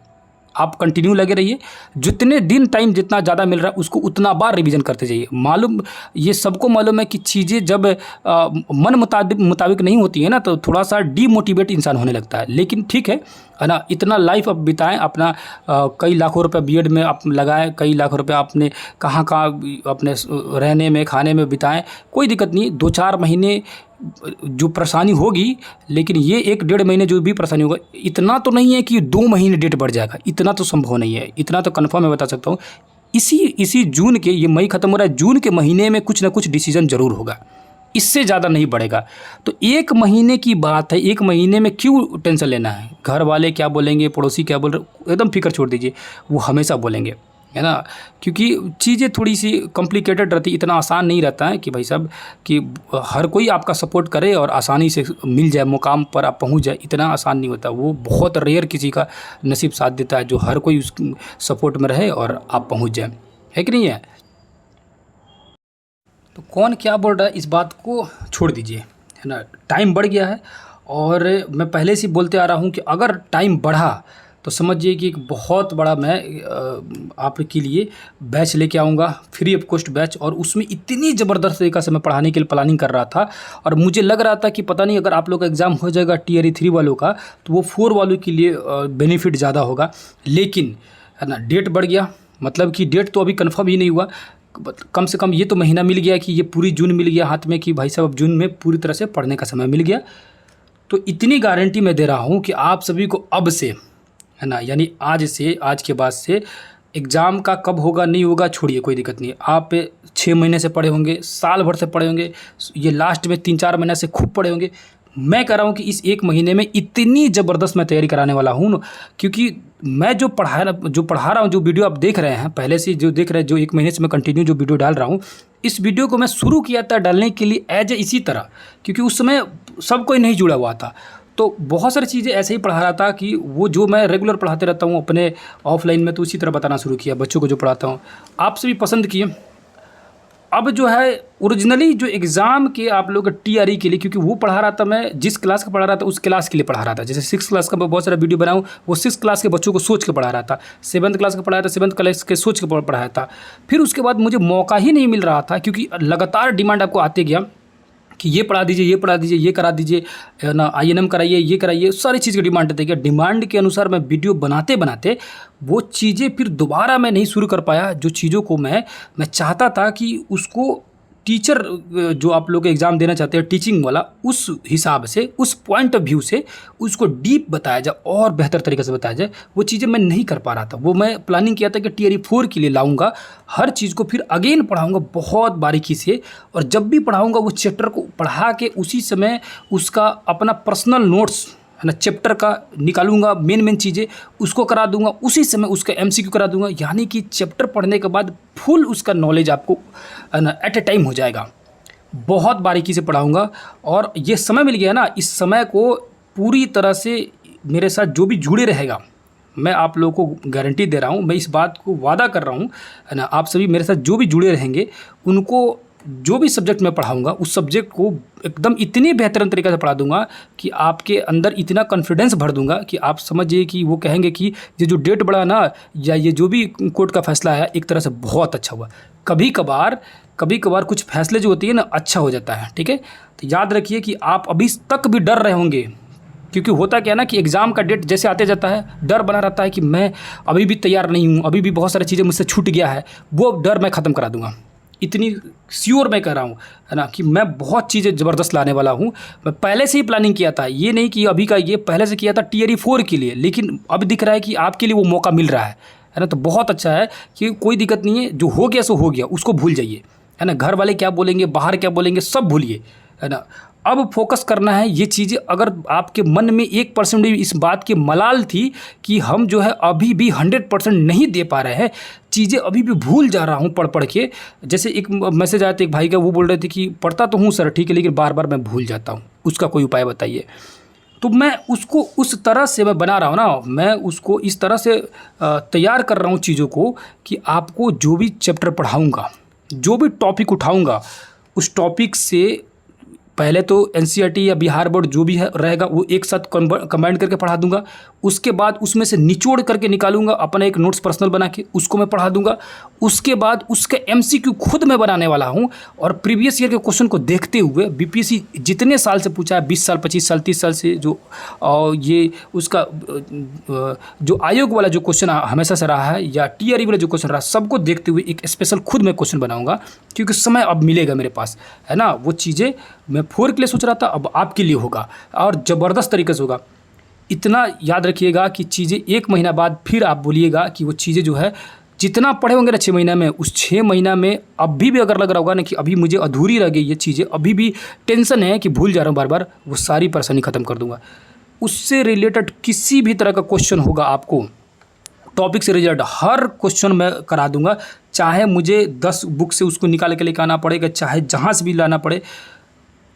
आप कंटिन्यू लगे रहिए, जितने दिन टाइम जितना ज़्यादा मिल रहा है उसको उतना बार रिवीजन करते जाइए। मालूम, ये सबको मालूम है कि चीज़ें जब मन मुताबिक नहीं होती है ना तो थोड़ा सा डीमोटिवेट इंसान होने लगता है। लेकिन ठीक है ना, इतना लाइफ अब बिताएं अपना, कई लाखों रुपए बीएड में आप लगाएं, कई लाख रुपए आपने कहाँ अपने रहने में खाने में बिताएं, कोई दिक्कत नहीं। 2-4 महीने जो परेशानी होगी, लेकिन ये 1-1.5 महीने जो भी परेशानी होगा, इतना तो नहीं है कि 2 महीने डेट बढ़ जाएगा, इतना तो संभव नहीं है। इतना तो कन्फर्म मैं बता सकता हूँ, इसी जून के, ये मई ख़त्म हो रहा है, जून के महीने में कुछ ना कुछ डिसीजन ज़रूर होगा, इससे ज़्यादा नहीं बढ़ेगा। तो 1 महीने की बात है, 1 महीने में क्यों टेंशन लेना है? घर वाले क्या बोलेंगे, पड़ोसी क्या बोल रहे, एकदम फिक्र छोड़ दीजिए, वो हमेशा बोलेंगे, है ना। क्योंकि चीज़ें थोड़ी सी कॉम्प्लिकेटेड रहती, इतना आसान नहीं रहता है कि भाई साहब कि हर कोई आपका सपोर्ट करे और आसानी से मिल जाए, मुकाम पर आप पहुंच जाए, इतना आसान नहीं होता। वो बहुत रेयर किसी का नसीब साथ देता है जो हर कोई उस सपोर्ट में रहे और आप पहुंच जाए, है कि नहीं है। तो कौन क्या बोल रहा है इस बात को छोड़ दीजिए, है ना। टाइम बढ़ गया है और मैं पहले से बोलते आ रहा हूँ कि अगर टाइम बढ़ा तो समझिए कि एक बहुत बड़ा मैं आपके लिए बैच लेके आऊँगा, फ्री ऑफ कॉस्ट बैच। और उसमें इतनी ज़बरदस्त तरीक़ा से मैं पढ़ाने के लिए प्लानिंग कर रहा था और मुझे लग रहा था कि पता नहीं अगर आप लोग का एग्ज़ाम हो जाएगा टियर 3 वालों का तो वो 4 वालों के लिए बेनिफिट ज़्यादा होगा। लेकिन है ना, डेट बढ़ गया, मतलब कि डेट तो अभी कन्फर्म ही नहीं हुआ। कम से कम ये तो महीना मिल गया कि ये पूरी जून मिल गया हाथ में कि भाई साहब अब जून में पूरी तरह से पढ़ने का समय मिल गया। तो इतनी गारंटी मैं दे रहा हूँ कि आप सभी को अब से, है ना, यानी आज से, आज के बाद से एग्ज़ाम का कब होगा नहीं होगा छोड़िए, कोई दिक्कत नहीं है। आप 6 महीने से पढ़े होंगे, साल भर से पढ़े होंगे, ये लास्ट में 3-4 महीने से खूब पढ़े होंगे। मैं कह रहा हूँ कि इस 1 महीने में इतनी ज़बरदस्त मैं तैयारी कराने वाला हूँ, क्योंकि मैं जो पढ़ा रहा हूँ, जो वीडियो आप देख रहे हैं, पहले से जो देख रहे हैं, जो 1 महीने से मैं कंटिन्यू जो वीडियो डाल रहा हूँ, इस वीडियो को मैं शुरू किया था डालने के लिए इसी तरह, क्योंकि उस समय सब कोई नहीं जुड़ा हुआ था। तो बहुत सारी चीज़ें ऐसे ही पढ़ा रहा था कि वो जो मैं रेगुलर पढ़ाते रहता हूँ अपने ऑफलाइन में, तो उसी तरह बताना शुरू किया बच्चों को जो पढ़ाता हूँ। आप सभी पसंद किए। अब जो है ओरिजिनली जो एग्ज़ाम के आप लोग टीआरई के लिए, क्योंकि वो पढ़ा रहा था, मैं जिस क्लास का पढ़ा रहा था उस क्लास के लिए पढ़ा रहा था। जैसे 6th क्लास का मैं बहुत सारा वीडियो बनाऊँ, वो 6th क्लास के बच्चों को सोच के पढ़ा रहा था। 7th क्लास का पढ़ाया था, 7th क्लास के सोच के पढ़ाया था। फिर उसके बाद मुझे मौका ही नहीं मिल रहा था, क्योंकि लगातार डिमांड आपको आते गया कि ये पढ़ा दीजिए, ये पढ़ा दीजिए, ये करा दीजिए ना, INM कराइए, ये कराइए, सारी चीज़ की डिमांड आती है। डिमांड के अनुसार मैं वीडियो बनाते बनाते वो चीज़ें फिर दोबारा मैं नहीं शुरू कर पाया, जो चीज़ों को मैं चाहता था कि उसको टीचर जो आप लोग एग्ज़ाम देना चाहते हैं टीचिंग वाला, उस हिसाब से, उस पॉइंट ऑफ व्यू से उसको डीप बताया जाए और बेहतर तरीके से बताया जाए, वो चीज़ें मैं नहीं कर पा रहा था। वो मैं प्लानिंग किया था कि टियर 4 के लिए लाऊंगा, हर चीज़ को फिर अगेन पढ़ाऊंगा बहुत बारीकी से, और जब भी पढ़ाऊंगा वो चैप्टर को पढ़ा के उसी समय उसका अपना पर्सनल नोट्स, है ना, चैप्टर का निकालूंगा, मेन चीज़ें उसको करा दूंगा, उसी समय उसका MCQ करा दूंगा। यानी कि चैप्टर पढ़ने के बाद फुल उसका नॉलेज आपको, है ना, एट ए टाइम हो जाएगा। बहुत बारीकी से पढ़ाऊंगा और ये समय मिल गया ना, इस समय को पूरी तरह से मेरे साथ जो भी जुड़े रहेगा, मैं आप लोगों को गारंटी दे रहा हूँ, मैं इस बात को वादा कर रहा हूँ, है ना, आप सभी मेरे साथ जो भी जुड़े रहेंगे उनको जो भी सब्जेक्ट मैं पढ़ाऊंगा उस सब्जेक्ट को एकदम इतनी बेहतरीन तरीके से पढ़ा दूंगा कि आपके अंदर इतना कॉन्फिडेंस भर दूंगा कि आप समझिए कि वो कहेंगे कि ये जो डेट बढ़ा ना, या ये जो भी कोर्ट का फैसला है, एक तरह से बहुत अच्छा हुआ। कभी कभार कुछ फैसले जो होती है ना, अच्छा हो जाता है, ठीक है। तो याद रखिए कि आप अभी तक भी डर रहे होंगे, क्योंकि होता क्या है ना कि एग्ज़ाम का डेट जैसे आते जाता है, डर बना रहता है कि मैं अभी भी तैयार नहीं हूँ, अभी भी बहुत सारी चीज़ें मुझसे छूट गया है। वो डर मैं ख़त्म करा दूँगा, इतनी श्योर मैं कह रहा हूँ, है ना, कि मैं बहुत चीज़ें ज़बरदस्त लाने वाला हूँ। मैं पहले से ही प्लानिंग किया था, ये नहीं कि अभी का, ये पहले से किया था टियर 4 के लिए, लेकिन अब दिख रहा है कि आपके लिए वो मौका मिल रहा है ना। तो बहुत अच्छा है कि कोई दिक्कत नहीं है, जो हो गया सो हो गया, उसको भूल जाइए, है ना। घर वाले क्या बोलेंगे, बाहर क्या बोलेंगे, सब भूलिए, है ना। अब फोकस करना है ये चीज़ें। अगर आपके मन में 1% भी इस बात की मलाल थी कि हम जो है अभी भी 100% नहीं दे पा रहे हैं, चीज़ें अभी भी भूल जा रहा हूँ पढ़ पढ़ के। जैसे एक मैसेज आया था एक भाई का, वो बोल रहे थे कि पढ़ता तो हूँ सर ठीक है, लेकिन बार बार मैं भूल जाता हूँ, उसका कोई उपाय बताइए। तो मैं उसको उस तरह से मैं बना रहा हूँ ना, मैं उसको इस तरह से तैयार कर रहा हूँ चीज़ों को कि आपको जो भी चैप्टर पढ़ाऊँगा, जो भी टॉपिक उठाऊँगा, उस टॉपिक से पहले तो एनसीईआरटी या बिहार बोर्ड जो भी है रहेगा वो एक साथ कंबाइन करके पढ़ा दूंगा। उसके बाद उसमें से निचोड़ करके निकालूंगा, अपना एक नोट्स पर्सनल बना के उसको मैं पढ़ा दूंगा। उसके बाद उसके एमसीक्यू खुद मैं बनाने वाला हूं, और प्रीवियस ईयर के क्वेश्चन को देखते हुए बीपीएससी जितने साल से पूछा है, 20 साल 25 साल 30 साल से जो ये उसका जो आयोग वाला जो क्वेश्चन हमेशा से रहा है या टीआरई वाला जो क्वेश्चन रहा, सबको देखते हुए एक स्पेशल खुद मैं क्वेश्चन बनाऊंगा, क्योंकि समय अब मिलेगा मेरे पास, है ना। वो चीज़ें मैं 4 के लिए सोच रहा था, अब आपके लिए होगा और ज़बरदस्त तरीके से होगा। इतना याद रखिएगा कि चीज़ें 1 महीना बाद फिर आप बोलिएगा कि वो चीज़ें जो है जितना पढ़े होंगे ना 6 महीना में, उस 6 महीना में अभी भी अगर लग रहा होगा ना कि अभी मुझे अधूरी रह गई ये चीज़ें, अभी भी टेंशन है कि भूल जा रहा हूँ बार बार, वो सारी परेशानी ख़त्म कर दूंगा। उससे रिलेटेड किसी भी तरह का क्वेश्चन होगा, आपको टॉपिक से रिलेटेड हर क्वेश्चन मैं करा दूंगा, चाहे मुझे 10 बुक से उसको निकाल के लेकर आना पड़ेगा, चाहे जहाँ से भी लाना पड़े।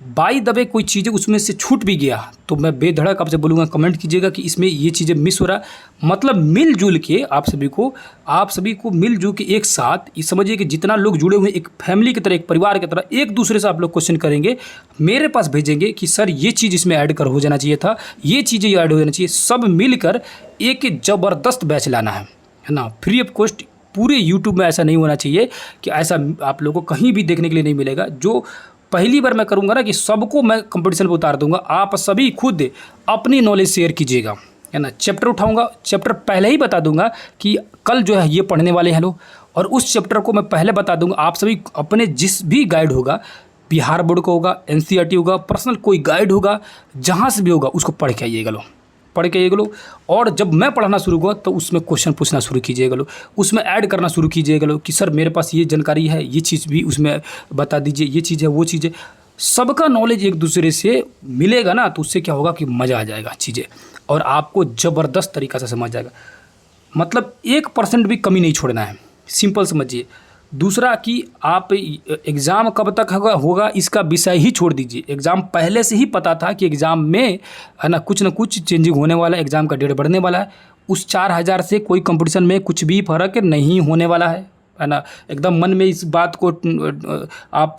बाई द वे कोई चीज़ें उसमें से छूट भी गया तो मैं बेधड़क आपसे बोलूँगा, कमेंट कीजिएगा कि इसमें ये चीज़ें मिस हो रहा। मतलब मिलजुल के आप सभी को मिलजुल के एक साथ, ये समझिए कि जितना लोग जुड़े हुए एक फैमिली की तरह, एक परिवार की तरह एक दूसरे से आप लोग क्वेश्चन करेंगे, मेरे पास भेजेंगे कि सर ये चीज़ इसमें ऐड हो जाना चाहिए था, ये चीज़ें ऐड हो जाना चाहिए। सब मिलकर एक ज़बरदस्त बैच लाना है ना, फ्री ऑफ कॉस्ट। पूरे यूट्यूब में ऐसा नहीं होना चाहिए कि ऐसा आप लोगों को कहीं भी देखने के लिए नहीं मिलेगा। जो पहली बार मैं करूंगा ना कि सबको मैं कंपटीशन पे उतार दूंगा, आप सभी खुद अपनी नॉलेज शेयर कीजिएगा, है ना। चैप्टर उठाऊंगा, चैप्टर पहले ही बता दूंगा कि कल जो है ये पढ़ने वाले हैं लोग, और उस चैप्टर को मैं पहले बता दूंगा। आप सभी अपने जिस भी गाइड होगा, बिहार बोर्ड का होगा, एनसीईआरटी होगा, पर्सनल कोई गाइड होगा, जहाँ से भी होगा उसको पढ़ के आइएगा लो, पढ़ के आइएगा लो। और जब मैं पढ़ाना शुरू हुआ तो उसमें क्वेश्चन पूछना शुरू कीजिएगा लो, उसमें ऐड करना शुरू कीजिएगा लो कि सर मेरे पास ये जानकारी है, ये चीज़ भी उसमें बता दीजिए, ये चीज़ है वो चीज़ है। सबका नॉलेज एक दूसरे से मिलेगा ना, तो उससे क्या होगा कि मज़ा आ जाएगा चीज़ें, और आपको ज़बरदस्त तरीक़ा से समझ जाएगा। मतलब 1% भी कमी नहीं छोड़ना है, सिंपल समझिए। दूसरा कि आप एग्ज़ाम कब तक होगा इसका विषय ही छोड़ दीजिए। एग्ज़ाम पहले से ही पता था कि एग्ज़ाम में है ना कुछ चेंजिंग होने वाला है, एग्ज़ाम का डेट बढ़ने वाला है। उस 4000 से कोई कंपटीशन में कुछ भी फ़र्क नहीं होने वाला है ना। एकदम मन में इस बात को आप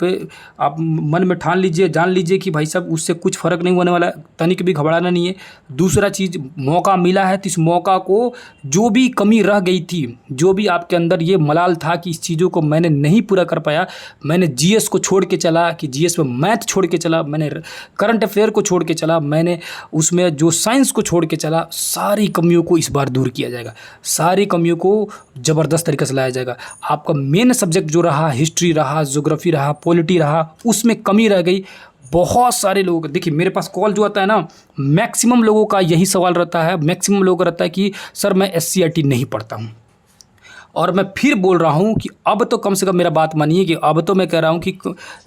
मन में ठान लीजिए, जान लीजिए कि भाई साहब उससे कुछ फ़र्क नहीं होने वाला है, तनिक भी घबराना नहीं है। दूसरा चीज़, मौका मिला है तो इस मौका को, जो भी कमी रह गई थी, जो भी आपके अंदर ये मलाल था कि इस चीज़ों को मैंने नहीं पूरा कर पाया, मैंने जीएस को छोड़ के चला, कि जीएस में मैथ छोड़ के चला, मैंने करंट अफेयर को छोड़ के चला, मैंने उसमें जो साइंस को छोड़ के चला, सारी कमियों को इस बार दूर किया जाएगा, सारी कमियों को ज़बरदस्त तरीके से लाया जाएगा। आपका मेन सब्जेक्ट जो रहा, हिस्ट्री रहा, ज्योग्राफी रहा, पॉलिटी रहा, उसमें कमी रह गई। बहुत सारे लोग, देखिए मेरे पास कॉल जो आता है ना, मैक्सिमम लोगों का यही सवाल रहता है, मैक्सिमम लोगों का रहता है कि सर मैं एससीईआरटी नहीं पढ़ता हूँ। और मैं फिर बोल रहा हूँ कि अब तो कम से कम मेरा बात मानिए कि अब तो मैं कह रहा हूँ कि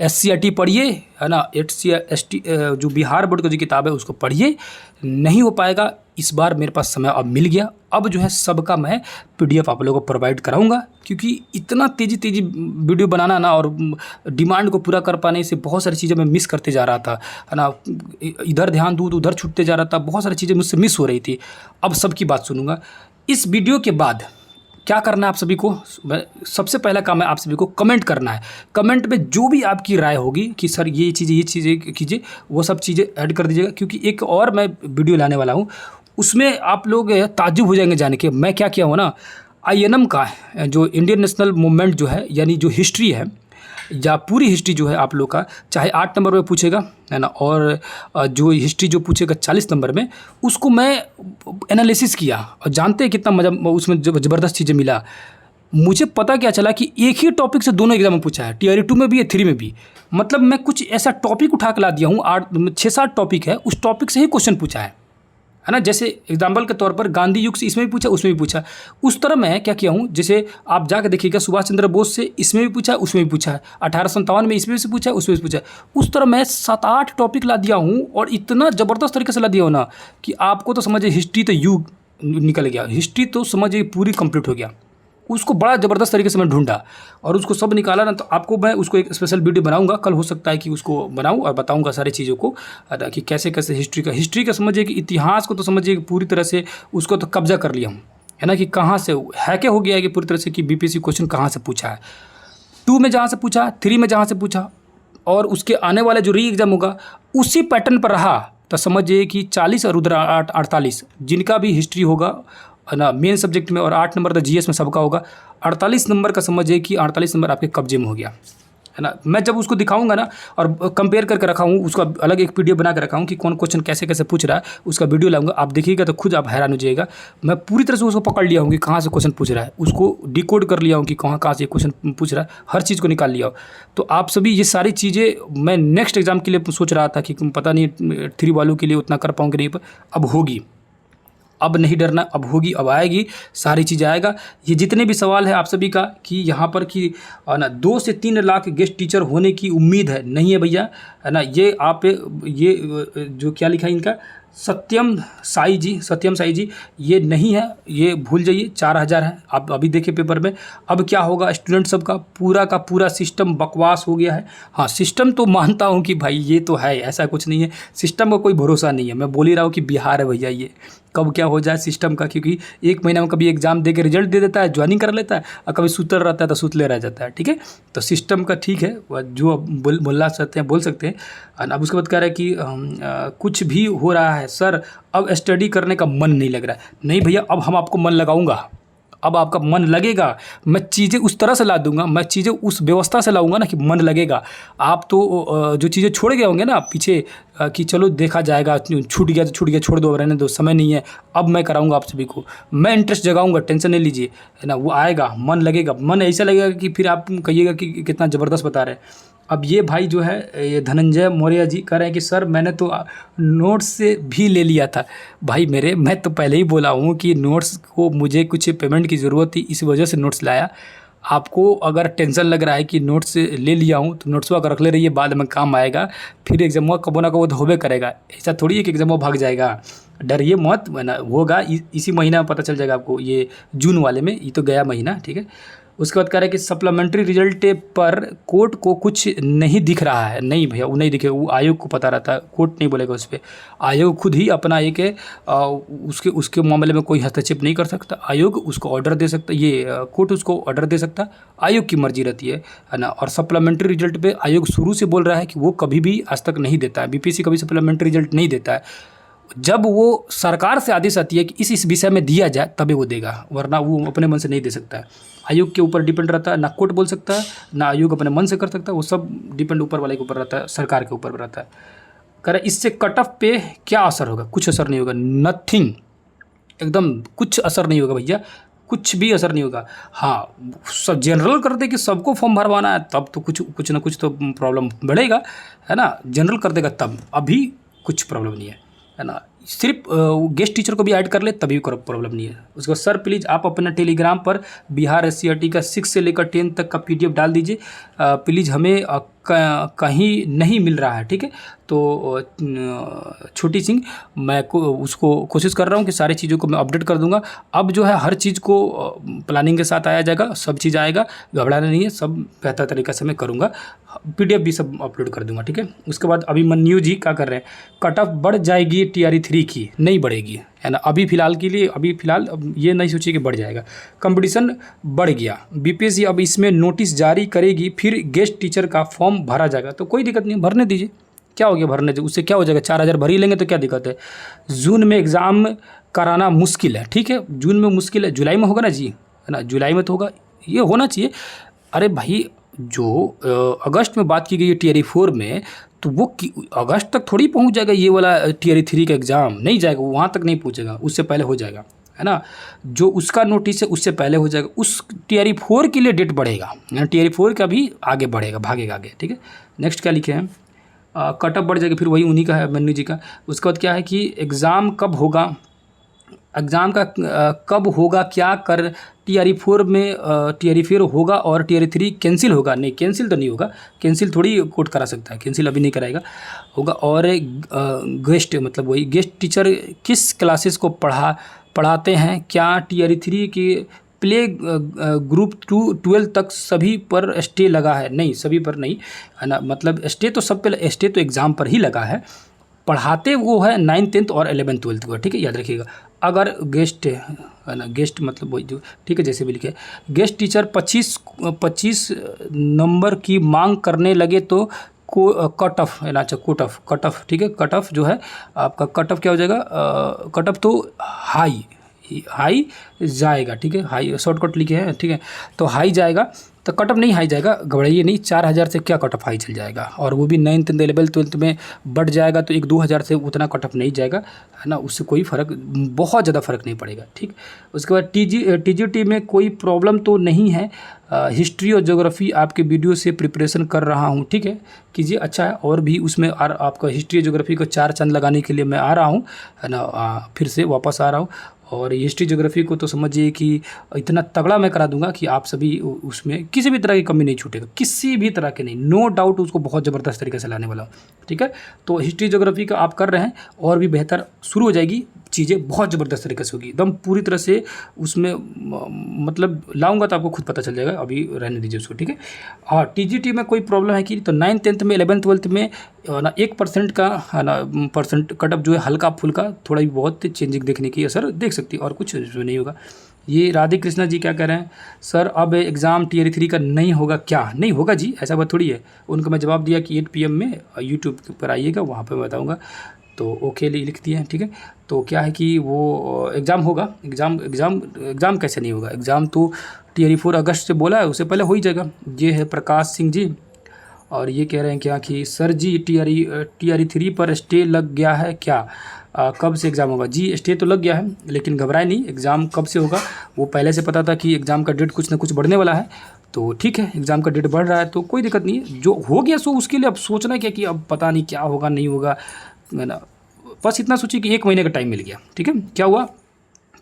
एससीईआरटी पढ़िए, है ना, एसटी जो बिहार बोर्ड की जो किताब है उसको पढ़िए। नहीं हो पाएगा इस बार, मेरे पास समय अब मिल गया, अब जो है सबका मैं पीडीएफ आप लोगों को प्रोवाइड कराऊंगा, क्योंकि इतना तेज़ी वीडियो बनाना ना और डिमांड को पूरा कर पाने से बहुत सारी चीज़ें मैं मिस करते जा रहा था, है ना। इधर ध्यान दूँ उधर छूटते जा रहा था, बहुत सारी चीज़ें मुझसे मिस हो रही थी। अब सबकी बात सुनूंगा। इस वीडियो के बाद क्या करना है आप सभी को, सबसे पहला काम है आप सभी को कमेंट करना है। कमेंट में जो भी आपकी राय होगी कि सर ये चीज़ें कीजिए, वो सब चीज़ें ऐड कर दीजिएगा, क्योंकि एक और मैं वीडियो लाने वाला हूँ, उसमें आप लोग ताज्जुब हो जाएंगे जान के। मैं क्या किया हूँ ना, आईएनएम का जो इंडियन नेशनल मूवमेंट जो है, यानी जो हिस्ट्री है या पूरी हिस्ट्री जो है आप लोग का, चाहे 8 नंबर में पूछेगा, है ना, और जो हिस्ट्री जो पूछेगा 40 नंबर में, उसको मैं एनालिसिस किया और जानते हैं कितना मज़ा उसमें ज़बरदस्त चीज़ें मिला। मुझे पता क्या चला कि एक ही टॉपिक से दोनों एग्जाम में पूछा है, टीआरई 2 में भी है, 3 में भी। मतलब मैं कुछ ऐसा टॉपिक उठा के ला दिया हूँ, 6-7 टॉपिक है, उस टॉपिक से ही क्वेश्चन पूछा है है ना। जैसे एग्जाम्पल के तौर पर गांधी युग से इसमें भी पूछा, उसमें भी पूछा। उस तरह मैं क्या किया हूँ, जैसे आप जाकर देखिएगा सुभाष चंद्र बोस से इसमें भी पूछा, उसमें भी पूछा है, 1857 में इसमें से पूछा, उसमें से पूछा। उस तरह मैं 7-8 टॉपिक ला दिया हूँ और इतना ज़बरदस्त तरीके से ला दिया हो ना कि आपको तो समझिए हिस्ट्री तो युग निकल गया, हिस्ट्री तो समझिए पूरी कंप्लीट हो गया। उसको बड़ा ज़बरदस्त तरीके से मैं ढूंढा और उसको सब निकाला ना, तो आपको मैं उसको एक स्पेशल वीडियो बनाऊंगा, कल हो सकता है कि उसको बनाऊं और बताऊंगा सारी चीज़ों को कि कैसे कैसे हिस्ट्री का समझिए कि इतिहास को तो समझिए कि पूरी तरह से उसको तो कब्जा कर लिया हूँ, है ना। कि कहाँ से है क्या हो गया है कि पूरी तरह से कि बीपीएससी क्वेश्चन कहाँ से पूछा है, 2 में जहाँ से पूछा, 3 में जहाँ से पूछा और उसके आने वाला जो री एग्ज़ाम होगा उसी पैटर्न पर रहा, तो समझिए कि 40 और उधर 48 जिनका भी हिस्ट्री होगा है ना मेन सब्जेक्ट में, और 8 नंबर तो जीएस में सबका होगा, 48 नंबर का समझिए कि 48 नंबर आपके कब्जे में हो गया, है ना। मैं जब उसको दिखाऊंगा ना और कंपेयर करके रखा हूँ, उसका अलग एक पीडीएफ बना के रखा हूँ कि कौन क्वेश्चन कैसे कैसे पूछ रहा है, उसका वीडियो लाऊंगा, आप देखिएगा तो खुद आप हैरान हो जाइएगा। मैं पूरी तरह से उसको पकड़ लिया हूँ कि कहाँ से क्वेश्चन पूछ रहा है, उसको डिकोड कर लिया हूँ कि कहाँ से क्वेश्चन पूछ रहा है, हर चीज़ को निकाल लिया हो। तो आप सभी ये सारी चीज़ें मैं नेक्स्ट एग्जाम के लिए सोच रहा था कि पता नहीं 3 वालों के लिए उतना कर पाऊँगी नहीं, पर अब होगी, अब नहीं डरना, अब होगी, अब आएगी, सारी चीज़ आएगा। ये जितने भी सवाल है आप सभी का कि यहाँ पर कि ना 2 से 3 लाख गेस्ट टीचर होने की उम्मीद है, नहीं है भैया, है ना। ये आप ये जो क्या लिखा है इनका सत्यम साई जी, ये नहीं है, ये भूल जाइए, 4000 है। आप अभी देखिए पेपर में। अब क्या होगा, स्टूडेंट सब का पूरा सिस्टम बकवास हो गया है। हाँ, सिस्टम तो मानता हूँ कि भाई ये तो है, ऐसा कुछ नहीं है, सिस्टम का कोई भरोसा नहीं है। मैं बोल ही रहा हूँ कि बिहार है भैया, ये कब क्या हो जाए सिस्टम का, क्योंकि 1 महीना में कभी एग्जाम दे के रिजल्ट दे देता है, ज्वाइनिंग कर लेता है, और कभी सुतल रहता है तो सुतले रह जाता है, ठीक है। तो सिस्टम का ठीक है, जो बोलना चाहते हैं बोल सकते हैं। अब उसके बाद कह रहा है कि कुछ भी हो रहा है सर, अब स्टडी करने का मन नहीं लग रहा है। नहीं भैया, अब हम आपको मन लगाऊंगा, अब आपका मन लगेगा, मैं चीज़ें उस तरह से ला दूंगा, मैं चीज़ें उस व्यवस्था से लाऊंगा ना कि मन लगेगा। आप तो जो चीज़ें छोड़ गए होंगे ना पीछे कि चलो देखा जाएगा, छूट गया तो छूट गया, छोड़ दो, रहने दो, समय नहीं है, अब मैं कराऊंगा आप सभी को, मैं इंटरेस्ट जगाऊंगा, टेंशन नहीं लीजिए, है ना। वो आएगा, मन लगेगा, मन ऐसा लगेगा कि फिर आप कहिएगा कि कितना ज़बरदस्त बता रहे हैं। अब ये भाई जो है ये धनंजय मौर्य जी कह रहे हैं कि सर मैंने तो नोट्स से भी ले लिया था। भाई मेरे, मैं तो पहले ही बोला हूँ कि नोट्स को मुझे कुछ पेमेंट की ज़रूरत थी, इस वजह से नोट्स लाया। आपको अगर टेंशन लग रहा है कि नोट्स ले लिया हूँ तो नोट्स का रख ले रहिए, बाद में काम आएगा, फिर एग्जाम कबो ना कबो तो होबे करेगा। ऐसा थोड़ी है कि एग्जाम भाग जाएगा, डरिए मत, ना होगा इसी महीना में पता चल जाएगा आपको, ये जून वाले में, ये तो गया महीना, ठीक है। उसके बाद कह रहा है कि सप्लीमेंट्री रिजल्ट पर कोर्ट को कुछ नहीं दिख रहा है। नहीं भैया, वो नहीं दिखे, वो आयोग को पता रहता है, कोर्ट नहीं बोलेगा उस पर। आयोग खुद ही अपना एक उसके मामले में कोई हस्तक्षेप नहीं कर सकता, आयोग उसको ऑर्डर दे सकता, ये कोर्ट उसको ऑर्डर दे सकता, आयोग की मर्जी रहती है ना। और सप्लीमेंट्री रिजल्ट पे आयोग शुरू से बोल रहा है कि वो कभी भी आज तक नहीं देता है, बीपीएससी कभी सप्लीमेंट्री रिजल्ट नहीं देता है। जब वो सरकार से आदेश आती है कि इस विषय में दिया जाए तभी वो देगा, वरना वो अपने मन से नहीं दे सकता है। आयोग के ऊपर डिपेंड रहता है, ना कोर्ट बोल सकता है, ना आयोग अपने मन से कर सकता है, वो सब डिपेंड ऊपर वाले के ऊपर रहता है, सरकार के ऊपर रहता है। कह रहा इससे कट ऑफ पे क्या असर होगा, कुछ असर नहीं होगा, नथिंग, एकदम कुछ असर नहीं होगा भैया, कुछ भी असर नहीं होगा। हाँ, सब जनरल कर दे कि सबको फॉर्म भरवाना है तब तो कुछ ना कुछ तो प्रॉब्लम बढ़ेगा, है ना। जनरल कर देगा तब, अभी कुछ प्रॉब्लम नहीं है ना। सिर्फ गेस्ट टीचर को भी ऐड कर ले तभी प्रॉब्लम नहीं है। उसके बाद सर प्लीज़ आप अपना टेलीग्राम पर बिहार SCRT का 6 से लेकर 10 तक का PDF डाल दीजिए प्लीज़, हमें कहीं नहीं मिल रहा है, ठीक है। तो छोटी सिंह, मैं उसको कोशिश कर रहा हूँ कि सारी चीज़ों को मैं अपडेट कर दूंगा। अब जो है हर चीज़ को प्लानिंग के साथ आया जाएगा, सब चीज़ आएगा, घबराना नहीं है, सब बेहतर तरीक़े से मैं करूँगा, PDF भी सब अपलोड कर दूंगा, ठीक है। उसके बाद अभिमन्यु जी क्या कर रहे हैं, कट ऑफ बढ़ जाएगी TRE 3 की, नहीं बढ़ेगी, है ना। अभी फ़िलहाल के लिए, अभी फ़िलहाल ये नहीं सोचिए कि बढ़ जाएगा, कंपटीशन बढ़ गया, बीपीएससी अब इसमें नोटिस जारी करेगी, फिर गेस्ट टीचर का फॉर्म भरा जाएगा, तो कोई दिक्कत नहीं, भरने दीजिए, क्या हो गया भरने दीजिए, उससे क्या हो जाएगा, 4000 भर ही लेंगे तो क्या दिक्कत है। जून में एग्ज़ाम कराना मुश्किल है, ठीक है, जून में मुश्किल है, जुलाई में होगा ना जी, है ना, जुलाई में तो होगा, ये होना चाहिए। अरे भाई, जो अगस्त में बात की गई है TRE 4 में, तो वो अगस्त तक थोड़ी पहुंच जाएगा, ये वाला TRE 3 का एग्ज़ाम नहीं जाएगा, वो वहाँ तक नहीं पहुंचेगा, उससे पहले हो जाएगा, है ना। जो उसका नोटिस है उससे पहले हो जाएगा, उस TRE 4 के लिए डेट बढ़ेगा, TRE 4 का भी आगे बढ़ेगा, भागेगा आगे, ठीक है। नेक्स्ट क्या लिखे हैं, कट ऑफ बढ़ जाएगी, फिर वही उन्हीं का है मन्नू जी का। उसके बाद क्या है कि एग्ज़ाम कब होगा, एग्ज़ाम का कब होगा, क्या कर TRE 4 में TRE 4 होगा और TRE 3 कैंसिल होगा? नहीं, कैंसिल तो नहीं होगा, कैंसिल थोड़ी कोर्ट करा सकता है, कैंसिल अभी नहीं कराएगा, होगा। और गेस्ट मतलब वही गेस्ट टीचर किस क्लासेस को पढ़ाते हैं, क्या TRE 3 के प्ले ग्रुप 12 तक सभी पर स्टे लगा है? नहीं, सभी पर नहीं है ना, मतलब स्टे तो सब पे, स्टे तो एग्ज़ाम पर ही लगा है, पढ़ाते वो है 9th 10th और 11th 12th को, ठीक है, याद रखिएगा। अगर गेस्ट है ना, गेस्ट मतलब वही जो, ठीक है, जैसे भी लिखे गेस्ट टीचर 25 नंबर की मांग करने लगे तो को कट ऑफ है ना, अच्छा कट ऑफ, ठीक है, कट ऑफ जो है आपका, कट ऑफ क्या हो जाएगा, कट ऑफ तो हाई जाएगा, ठीक है, हाई शॉर्टकट लिखे हैं, ठीक है, तो हाई जाएगा, तो कट ऑफ नहीं हाई जाएगा, घबराइए नहीं, 4000 से क्या कट ऑफ हाई चल जाएगा, और वो भी 9th 11th 12th में बढ़ जाएगा, तो 1-2 हज़ार से उतना कट ऑफ नहीं जाएगा, है ना, उससे कोई फ़र्क, बहुत ज़्यादा फ़र्क नहीं पड़ेगा, ठीक। उसके बाद TGT में कोई प्रॉब्लम तो नहीं है, हिस्ट्री और ज्योग्राफी आपके वीडियो से प्रिपरेशन कर रहा हूँ, ठीक है, कीजिए, अच्छा है, और भी उसमें आपका हिस्ट्री और ज्योग्राफी को 4 चांद लगाने के लिए मैं आ रहा हूँ, है ना, फिर से वापस आ रहा हूँ। और हिस्ट्री ज्योग्राफी को तो समझिए कि इतना तगड़ा मैं करा दूंगा कि आप सभी उसमें किसी भी तरह की कमी नहीं छूटेगा, किसी भी तरह के नहीं, नो डाउट उसको बहुत ज़बरदस्त तरीके से लाने वाला हूँ, ठीक है। तो हिस्ट्री ज्योग्राफी का आप कर रहे हैं, और भी बेहतर शुरू हो जाएगी, चीज़ें बहुत ज़बरदस्त तरीके से होगी, एकदम पूरी तरह से उसमें मतलब लाऊंगा तो आपको खुद पता चल जाएगा, अभी रहने दीजिए उसको, ठीक है। और TGT में कोई प्रॉब्लम है कि, तो 9th 10th में 11th 12th में ना 1% का है ना परसेंट कट ऑफ जो है हल्का फुल्का थोड़ा भी बहुत चेंजिंग देखने की असर देख सकती है, और कुछ जो नहीं होगा। ये राधे कृष्णा जी क्या कह रहे हैं, सर अब एग्ज़ाम TRE 3 का नहीं होगा क्या? नहीं होगा जी, ऐसा बात थोड़ी है। उनको मैं जवाब दिया कि 8 PM में यूट्यूब पर आइएगा, वहाँ पर मैं बताऊँगा, तो ओके लिख दिए हैं, ठीक है। तो क्या है कि वो एग्ज़ाम होगा, एग्ज़ाम कैसे नहीं होगा, एग्ज़ाम तो TRE 4 अगस्त से बोला है, उससे पहले हो ही जाएगा। ये है प्रकाश सिंह जी, और ये कह रहे हैं क्या कि सर जी TRE 3 पर स्टे लग गया है क्या? कब से एग्ज़ाम होगा? जी स्टे तो लग गया है, लेकिन घबराए नहीं, एग्ज़ाम कब से होगा वो पहले से पता था कि एग्ज़ाम का डेट कुछ ना कुछ बढ़ने वाला है, तो ठीक है, एग्ज़ाम का डेट बढ़ रहा है तो कोई दिक्कत नहीं है, जो हो गया सो उसके लिए अब सोचना क्या कि अब पता नहीं क्या होगा नहीं होगा, है ना। बस इतना सोचिए कि 1 महीने का टाइम मिल गया, ठीक है। क्या हुआ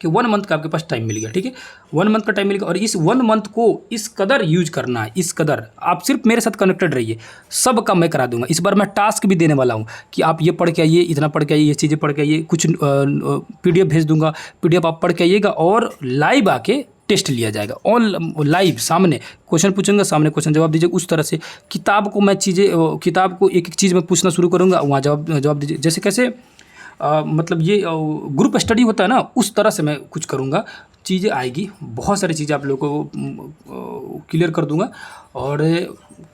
कि 1 मंथ का आपके पास टाइम मिल गया, ठीक है, 1 मंथ का टाइम मिल गया, और इस 1 मंथ को इस कदर यूज करना है, इस कदर आप सिर्फ मेरे साथ कनेक्टेड रहिए, सब काम मैं करा दूंगा। इस बार मैं टास्क भी देने वाला हूँ कि आप ये पढ़ के आइए, इतना पढ़ के आइए, ये चीज़ें पढ़ के आइए, कुछ PDF भेज दूंगा, PDF आप पढ़ के आइएगा, और लाइव आके टेस्ट लिया जाएगा, ऑन लाइव सामने क्वेश्चन पूछूंगा, सामने क्वेश्चन जवाब दीजिए, उस तरह से किताब को मैं किताब को एक एक चीज़ में पूछना शुरू करूँगा, वहाँ जवाब दीजिए, जैसे कैसे मतलब ये ग्रुप स्टडी होता है ना, उस तरह से मैं कुछ करूँगा, चीज़ें आएगी, बहुत सारी चीज़ें आप लोगों को क्लियर कर दूँगा। और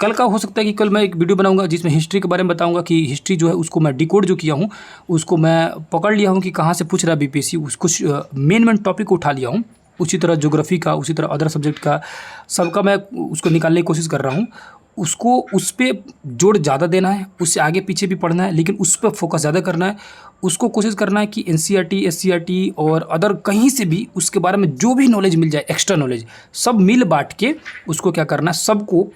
कल का हो सकता है कि कल मैं एक वीडियो बनाऊँगा जिसमें हिस्ट्री के बारे में बताऊँगा कि हिस्ट्री जो है उसको मैं डिकोड जो किया हूँ, उसको मैं पकड़ लिया हूँ कि कहाँ से पूछ रहा है BPSC, कुछ मेन टॉपिक को उठा लिया हूँ, उसी तरह ज्योग्राफी का, उसी तरह अदर सब्जेक्ट का, सबका मैं उसको निकालने की कोशिश कर रहा हूँ। उसको उस पर जोड़ ज़्यादा देना है, उससे आगे पीछे भी पढ़ना है, लेकिन उस पर फोकस ज़्यादा करना है, उसको कोशिश करना है कि NCERT SCERT और अदर कहीं से भी उसके बारे में जो भी नॉलेज मिल जाए, एक्स्ट्रा नॉलेज, सब मिल बांट के उसको क्या करना है, सबको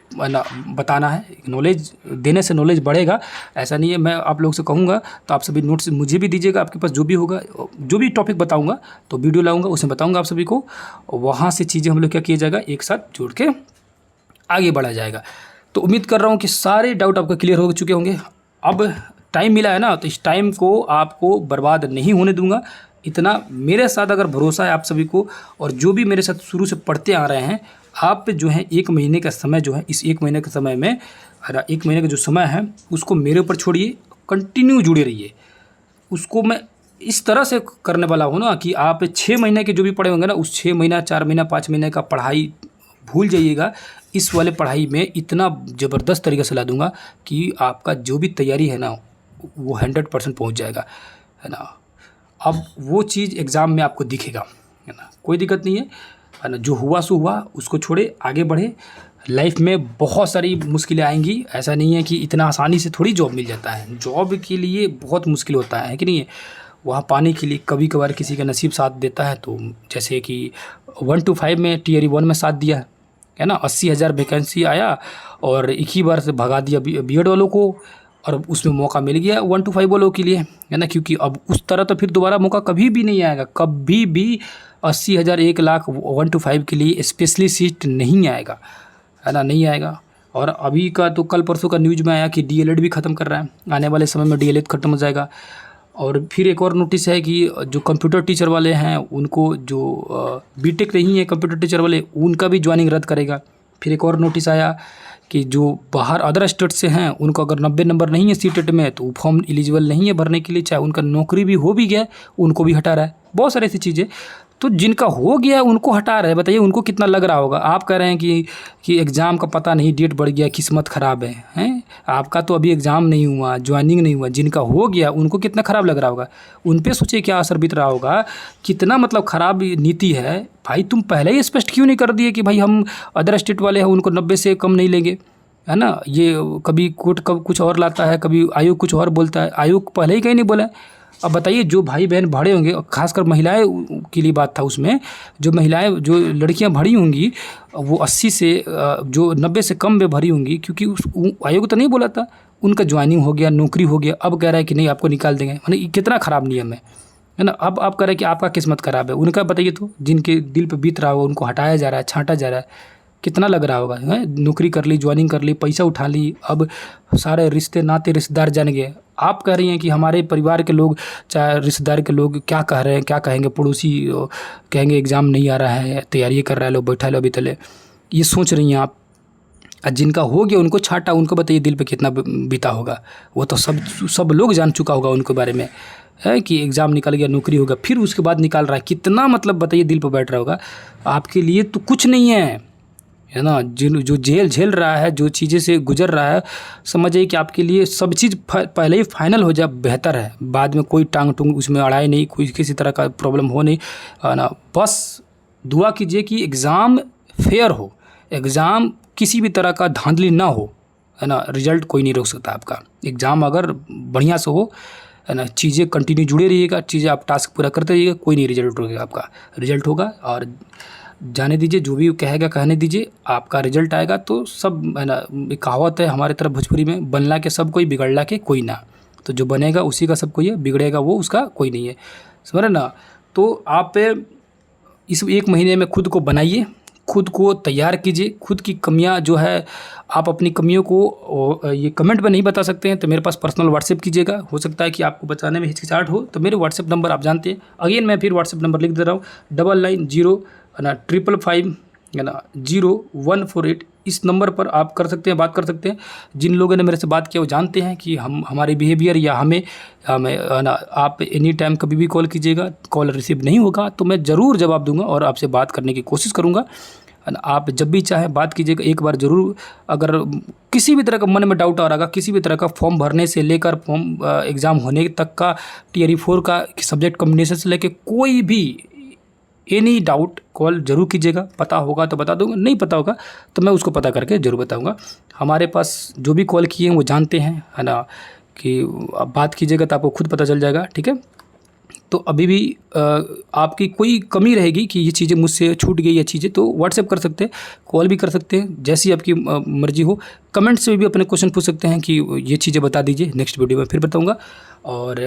बताना है। नॉलेज देने से नॉलेज बढ़ेगा, ऐसा नहीं है। मैं आप लोग से कहूँगा तो आप सभी नोट्स मुझे भी दीजिएगा, आपके पास जो भी होगा, जो भी टॉपिक बताऊँगा तो वीडियो लाऊँगा, उसमें बताऊँगा आप सभी को, वहाँ से चीज़ें हम लोग क्या किया जाएगा, एक साथ जोड़ के आगे बढ़ा जाएगा। तो उम्मीद कर रहा हूँ कि सारे डाउट आपका क्लियर हो चुके होंगे। अब टाइम मिला है ना, तो इस टाइम को आपको बर्बाद नहीं होने दूंगा, इतना मेरे साथ अगर भरोसा है आप सभी को, और जो भी मेरे साथ शुरू से पढ़ते आ रहे हैं, आप जो है 1 महीने का समय जो है, इस 1 महीने के समय में 1 महीने का जो समय है उसको मेरे ऊपर छोड़िए, कंटिन्यू जुड़े रहिए। उसको मैं इस तरह से करने वाला हूँ ना कि आप 6 महीने के जो भी पढ़े होंगे ना, उस 6 महीना 4 महीना 5 महीने का पढ़ाई भूल जाइएगा, इस वाले पढ़ाई में इतना ज़बरदस्त तरीके से ला दूंगा कि आपका जो भी तैयारी है ना वो 100% पहुंच जाएगा, है ना। अब वो चीज़ एग्ज़ाम में आपको दिखेगा, है ना, कोई दिक्कत नहीं है ना। जो हुआ सो हुआ, उसको छोड़े, आगे बढ़े। लाइफ में बहुत सारी मुश्किलें आएंगी, ऐसा नहीं है कि इतना आसानी से थोड़ी जॉब मिल जाता है, जॉब के लिए बहुत मुश्किल होता है कि नहीं है। वहाँ पाने के लिए कभी कभार किसी का नसीब साथ देता है, तो जैसे कि 1 to 5 में TRE 1 में साथ दिया है ना, 80,000 वैकेंसी आया और एक ही बार से भगा दिया BEd वालों को, और उसमें मौका मिल गया 1 to 5 वालों के लिए, है ना, क्योंकि अब उस तरह तो फिर दोबारा मौका कभी भी नहीं आएगा, कभी भी 80,000 1 लाख 1 to 5 के लिए स्पेशली सीट नहीं आएगा, है ना, नहीं आएगा। और अभी का तो कल परसों का न्यूज़ में आया कि डीएलएड भी ख़त्म कर रहा है, आने वाले समय में डीएलएड ख़त्म हो जाएगा। और फिर एक और नोटिस है कि जो कंप्यूटर टीचर वाले हैं उनको, जो बीटेक नहीं है कंप्यूटर टीचर वाले, उनका भी ज्वाइनिंग रद्द करेगा। फिर एक और नोटिस आया कि जो बाहर अदर स्टेट से हैं उनको अगर 90 नंबर नहीं है सीटेट में तो फॉर्म एलिजिबल नहीं है भरने के लिए, चाहे उनका नौकरी भी हो भी गया उनको भी हटा रहा है। बहुत सारी ऐसी चीज़ें, तो जिनका हो गया उनको हटा रहे हैं। बताइए उनको कितना लग रहा होगा। आप कह रहे हैं कि एग्ज़ाम का पता नहीं, डेट बढ़ गया, किस्मत ख़राब है, हैं? आपका तो अभी एग्ज़ाम नहीं हुआ, ज्वाइनिंग नहीं हुआ, जिनका हो गया उनको कितना ख़राब लग रहा होगा। उन पे सोचिए क्या असर बीत रहा होगा, कितना मतलब ख़राब नीति है। भाई तुम पहले ही स्पष्ट क्यों नहीं कर दिए कि भाई हम अदर स्टेट वाले हैं उनको 90 से कम नहीं लेंगे, है ना। ये कभी कोर्ट कब कुछ और लाता है, कभी आयोग कुछ और बोलता है, आयोग पहले ही कहीं नहीं बोला है। अब बताइए जो भाई बहन भरे होंगे, खासकर महिलाएं के लिए बात था उसमें, जो महिलाएं जो लड़कियां भरी होंगी वो 80 से जो 90 से कम में भरी होंगी, क्योंकि उस आयोग तो नहीं बोला था, उनका ज्वाइनिंग हो गया, नौकरी हो गया, अब कह रहा है कि नहीं आपको निकाल देंगे। माने कितना ख़राब नियम है ना। अब आप कह रहे हैं कि आपका किस्मत ख़राब है, उनका बताइए तो, जिनके दिल पर बीत रहा हो उनको हटाया जा रहा है, छांटा जा रहा है, कितना लग रहा होगा, है। नौकरी कर ली, ज्वाइनिंग कर ली, पैसा उठा ली, अब सारे रिश्ते नाते रिश्तेदार जान गए। आप कह रही हैं कि हमारे परिवार के लोग, चाहे रिश्तेदार के लोग क्या कह रहे हैं, क्या कहेंगे, पड़ोसी कहेंगे एग्ज़ाम नहीं आ रहा है, तैयारी कर रहा है, लोग बैठा लो अभी तले, ये सोच रही हैं आप। जिनका हो गया उनको छाटा, उनको बताइए दिल पे कितना बीता होगा। वो तो सब लोग जान चुका होगा उनके बारे में, है कि एग्ज़ाम निकल गया, नौकरी होगा, फिर उसके बाद निकाल रहा है, कितना मतलब बताइए दिल पर बैठ रहा होगा। आपके लिए तो कुछ नहीं है ना। जो जेल झेल रहा है, जो चीज़ें से गुजर रहा है, समझिए कि आपके लिए सब चीज़ पहले ही फाइनल हो जाए बेहतर है। बाद में कोई टांग टूंग उसमें अड़ाए नहीं, कोई किसी तरह का प्रॉब्लम हो नहीं, है ना। बस दुआ कीजिए कि एग्ज़ाम फेयर हो, एग्ज़ाम किसी भी तरह का धांधली ना हो, है ना। रिजल्ट कोई नहीं रोक सकता आपका। एग्ज़ाम अगर बढ़िया से हो, है ना, चीज़ें कंटिन्यू जुड़े रहिएगा, चीज़ें आप टास्क पूरा करते रहिएगा, कोई नहीं रिजल्ट रोकेगा आपका। रिजल्ट होगा और जाने दीजिए, जो भी कहेगा कहने दीजिए, आपका रिजल्ट आएगा तो सब, है ना। एक कहावत है हमारे तरफ भोजपुरी में, बनला के सब कोई, बिगड़ला के कोई ना। तो जो बनेगा उसी का सब कोई है, बिगड़ेगा वो उसका कोई नहीं है, समझ रहे ना। तो आप इस 1 महीने में खुद को बनाइए, खुद को तैयार कीजिए। खुद की कमियां जो है, आप अपनी कमियों को ये कमेंट में नहीं बता सकते हैं तो मेरे पास पर्सनल व्हाट्सएप कीजिएगा। हो सकता है कि आपको बताने में हिचकिचाहट हो, तो मेरे व्हाट्सएप नंबर आप जानते हैं। अगेन मैं फिर व्हाट्सएप नंबर लिख दे रहा हूँ, 9990, है ना, 555, है ना, 0148। इस नंबर पर आप कर सकते हैं, बात कर सकते हैं। जिन लोगों ने मेरे से बात किया वो जानते हैं कि हमारे बिहेवियर या हमें है ना। आप एनी टाइम कभी भी कॉल कीजिएगा, कॉल रिसीव नहीं होगा तो मैं ज़रूर जवाब दूंगा और आपसे बात करने की कोशिश करूंगा। आप जब भी चाहें बात कीजिएगा, एक बार ज़रूर। अगर किसी भी तरह का मन में डाउट आ रहा, किसी भी तरह का फॉर्म भरने से लेकर फॉर्म एग्ज़ाम होने तक का, टियर 4 का सब्जेक्ट कॉम्बिनेशन से लेकर कोई भी एनी डाउट, कॉल ज़रूर कीजिएगा। पता होगा तो बता दूंगा, नहीं पता होगा तो मैं उसको पता करके ज़रूर बताऊंगा। हमारे पास जो भी कॉल किए हैं वो जानते हैं, है ना, कि आप बात कीजिएगा तो आपको खुद पता चल जाएगा, ठीक है। तो अभी भी आपकी कोई कमी रहेगी कि ये चीज़ें मुझसे छूट गई, ये चीज़ें, तो व्हाट्सएप कर सकते हैं, कॉल भी कर सकते हैं, जैसी आपकी मर्ज़ी हो। कमेंट से भी अपने क्वेश्चन पूछ सकते हैं कि ये चीज़ें बता दीजिए, नेक्स्ट वीडियो में फिर बताऊंगा। और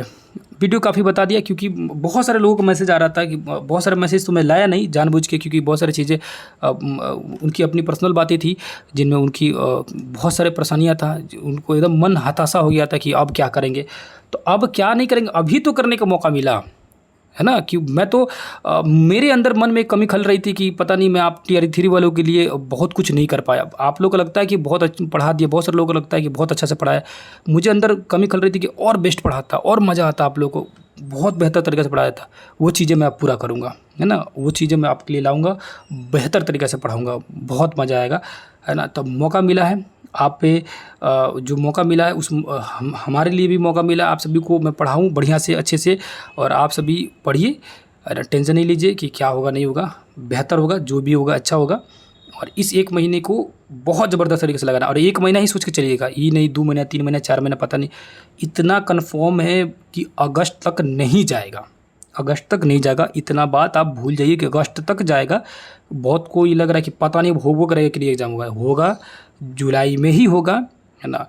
वीडियो काफ़ी बता दिया, क्योंकि बहुत सारे लोगों को मैसेज आ रहा था कि बहुत सारे मैसेज तो मैं लाया नहीं जानबूझ के, क्योंकि बहुत सारी चीज़ें उनकी अपनी पर्सनल बातें थी जिनमें उनकी बहुत सारे परेशानियाँ था, उनको एकदम मन हताशा हो गया था कि अब क्या करेंगे। तो अब क्या नहीं करेंगे, अभी तो करने का मौका मिला, है ना। कि मैं तो मेरे अंदर मन में कमी खल रही थी कि पता नहीं मैं आप टियर 3 वालों के लिए बहुत कुछ नहीं कर पाया। आप लोगों को लगता है कि बहुत अच्छा पढ़ा दिया, बहुत सारे लोगों को लगता है कि बहुत अच्छा से पढ़ाया। मुझे अंदर कमी खल रही थी कि और बेस्ट पढ़ाता, और मज़ा आता, आप लोगों को बहुत बेहतर तरीके से पढ़ाया था। वो चीज़ें मैं अब पूरा करूँगा, है ना। वो चीज़ें मैं आपके लिए लाऊँगा, बेहतर तरीके से पढ़ाऊँगा, बहुत मज़ा आएगा, है ना। तब मौका मिला है आप पे, जो मौका मिला है उस हमारे लिए भी मौका मिला, आप सभी को मैं पढ़ाऊँ बढ़िया से, अच्छे से। और आप सभी पढ़िए, टेंशन नहीं लीजिए कि क्या होगा नहीं होगा, बेहतर होगा, जो भी होगा अच्छा होगा। और इस 1 महीने को बहुत ज़बरदस्त तरीके से लगाना, और 1 महीना ही सोच के चलिएगा, ये नहीं 2 महीना, 3 महीना, 4 महीना, पता नहीं। इतना कन्फर्म है कि अगस्त तक नहीं जाएगा, अगस्त तक नहीं जाएगा। इतना बात आप भूल जाइए कि अगस्त तक जाएगा। बहुत को ये लग रहा है कि पता नहीं हो करेगा कि एग्ज़ाम होगा जुलाई में ही होगा, है ना।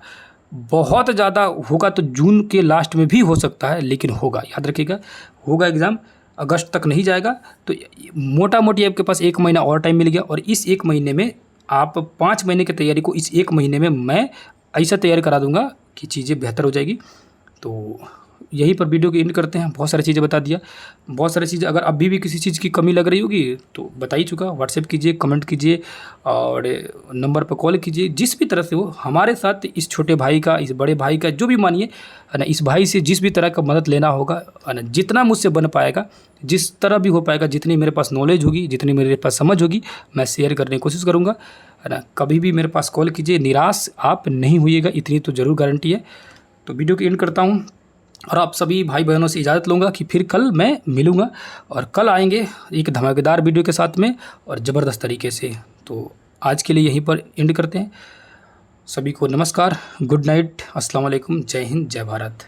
बहुत ज़्यादा होगा तो जून के लास्ट में भी हो सकता है, लेकिन होगा, याद रखिएगा, होगा एग्ज़ाम। अगस्त तक नहीं जाएगा। तो मोटा मोटी आपके पास 1 महीना और टाइम मिल गया, और इस 1 महीने में आप 5 महीने की तैयारी को इस 1 महीने में मैं ऐसा तैयार करा दूंगा कि चीज़ें बेहतर हो जाएगी। तो यहीं पर वीडियो को एंड करते हैं। बहुत सारी चीज़ें बता दिया, बहुत सारी चीज़ें। अगर अभी भी किसी चीज़ की कमी लग रही होगी तो बता ही चुका, व्हाट्सएप कीजिए, कमेंट कीजिए और नंबर पर कॉल कीजिए। जिस भी तरह से हो हमारे साथ, इस छोटे भाई का, इस बड़े भाई का, जो भी मानिए, है ना, इस भाई से जिस भी तरह का मदद लेना होगा, है ना, जितना मुझसे बन पाएगा, जिस तरह भी हो पाएगा, जितनी मेरे पास नॉलेज होगी, जितनी मेरे पास समझ होगी, मैं शेयर करने की कोशिश करूँगा, है ना। कभी भी मेरे पास कॉल कीजिए, निराश आप नहीं होइएगा, इतनी तो ज़रूर गारंटी है। तो वीडियो की एंड करता हूँ और आप सभी भाई बहनों से इजाज़त लूँगा कि फिर कल मैं मिलूँगा, और कल आएंगे एक धमाकेदार वीडियो के साथ में और ज़बरदस्त तरीके से। तो आज के लिए यहीं पर एंड करते हैं। सभी को नमस्कार, गुड नाइट, अस्सलाम वालेकुम, जय हिंद, जय भारत।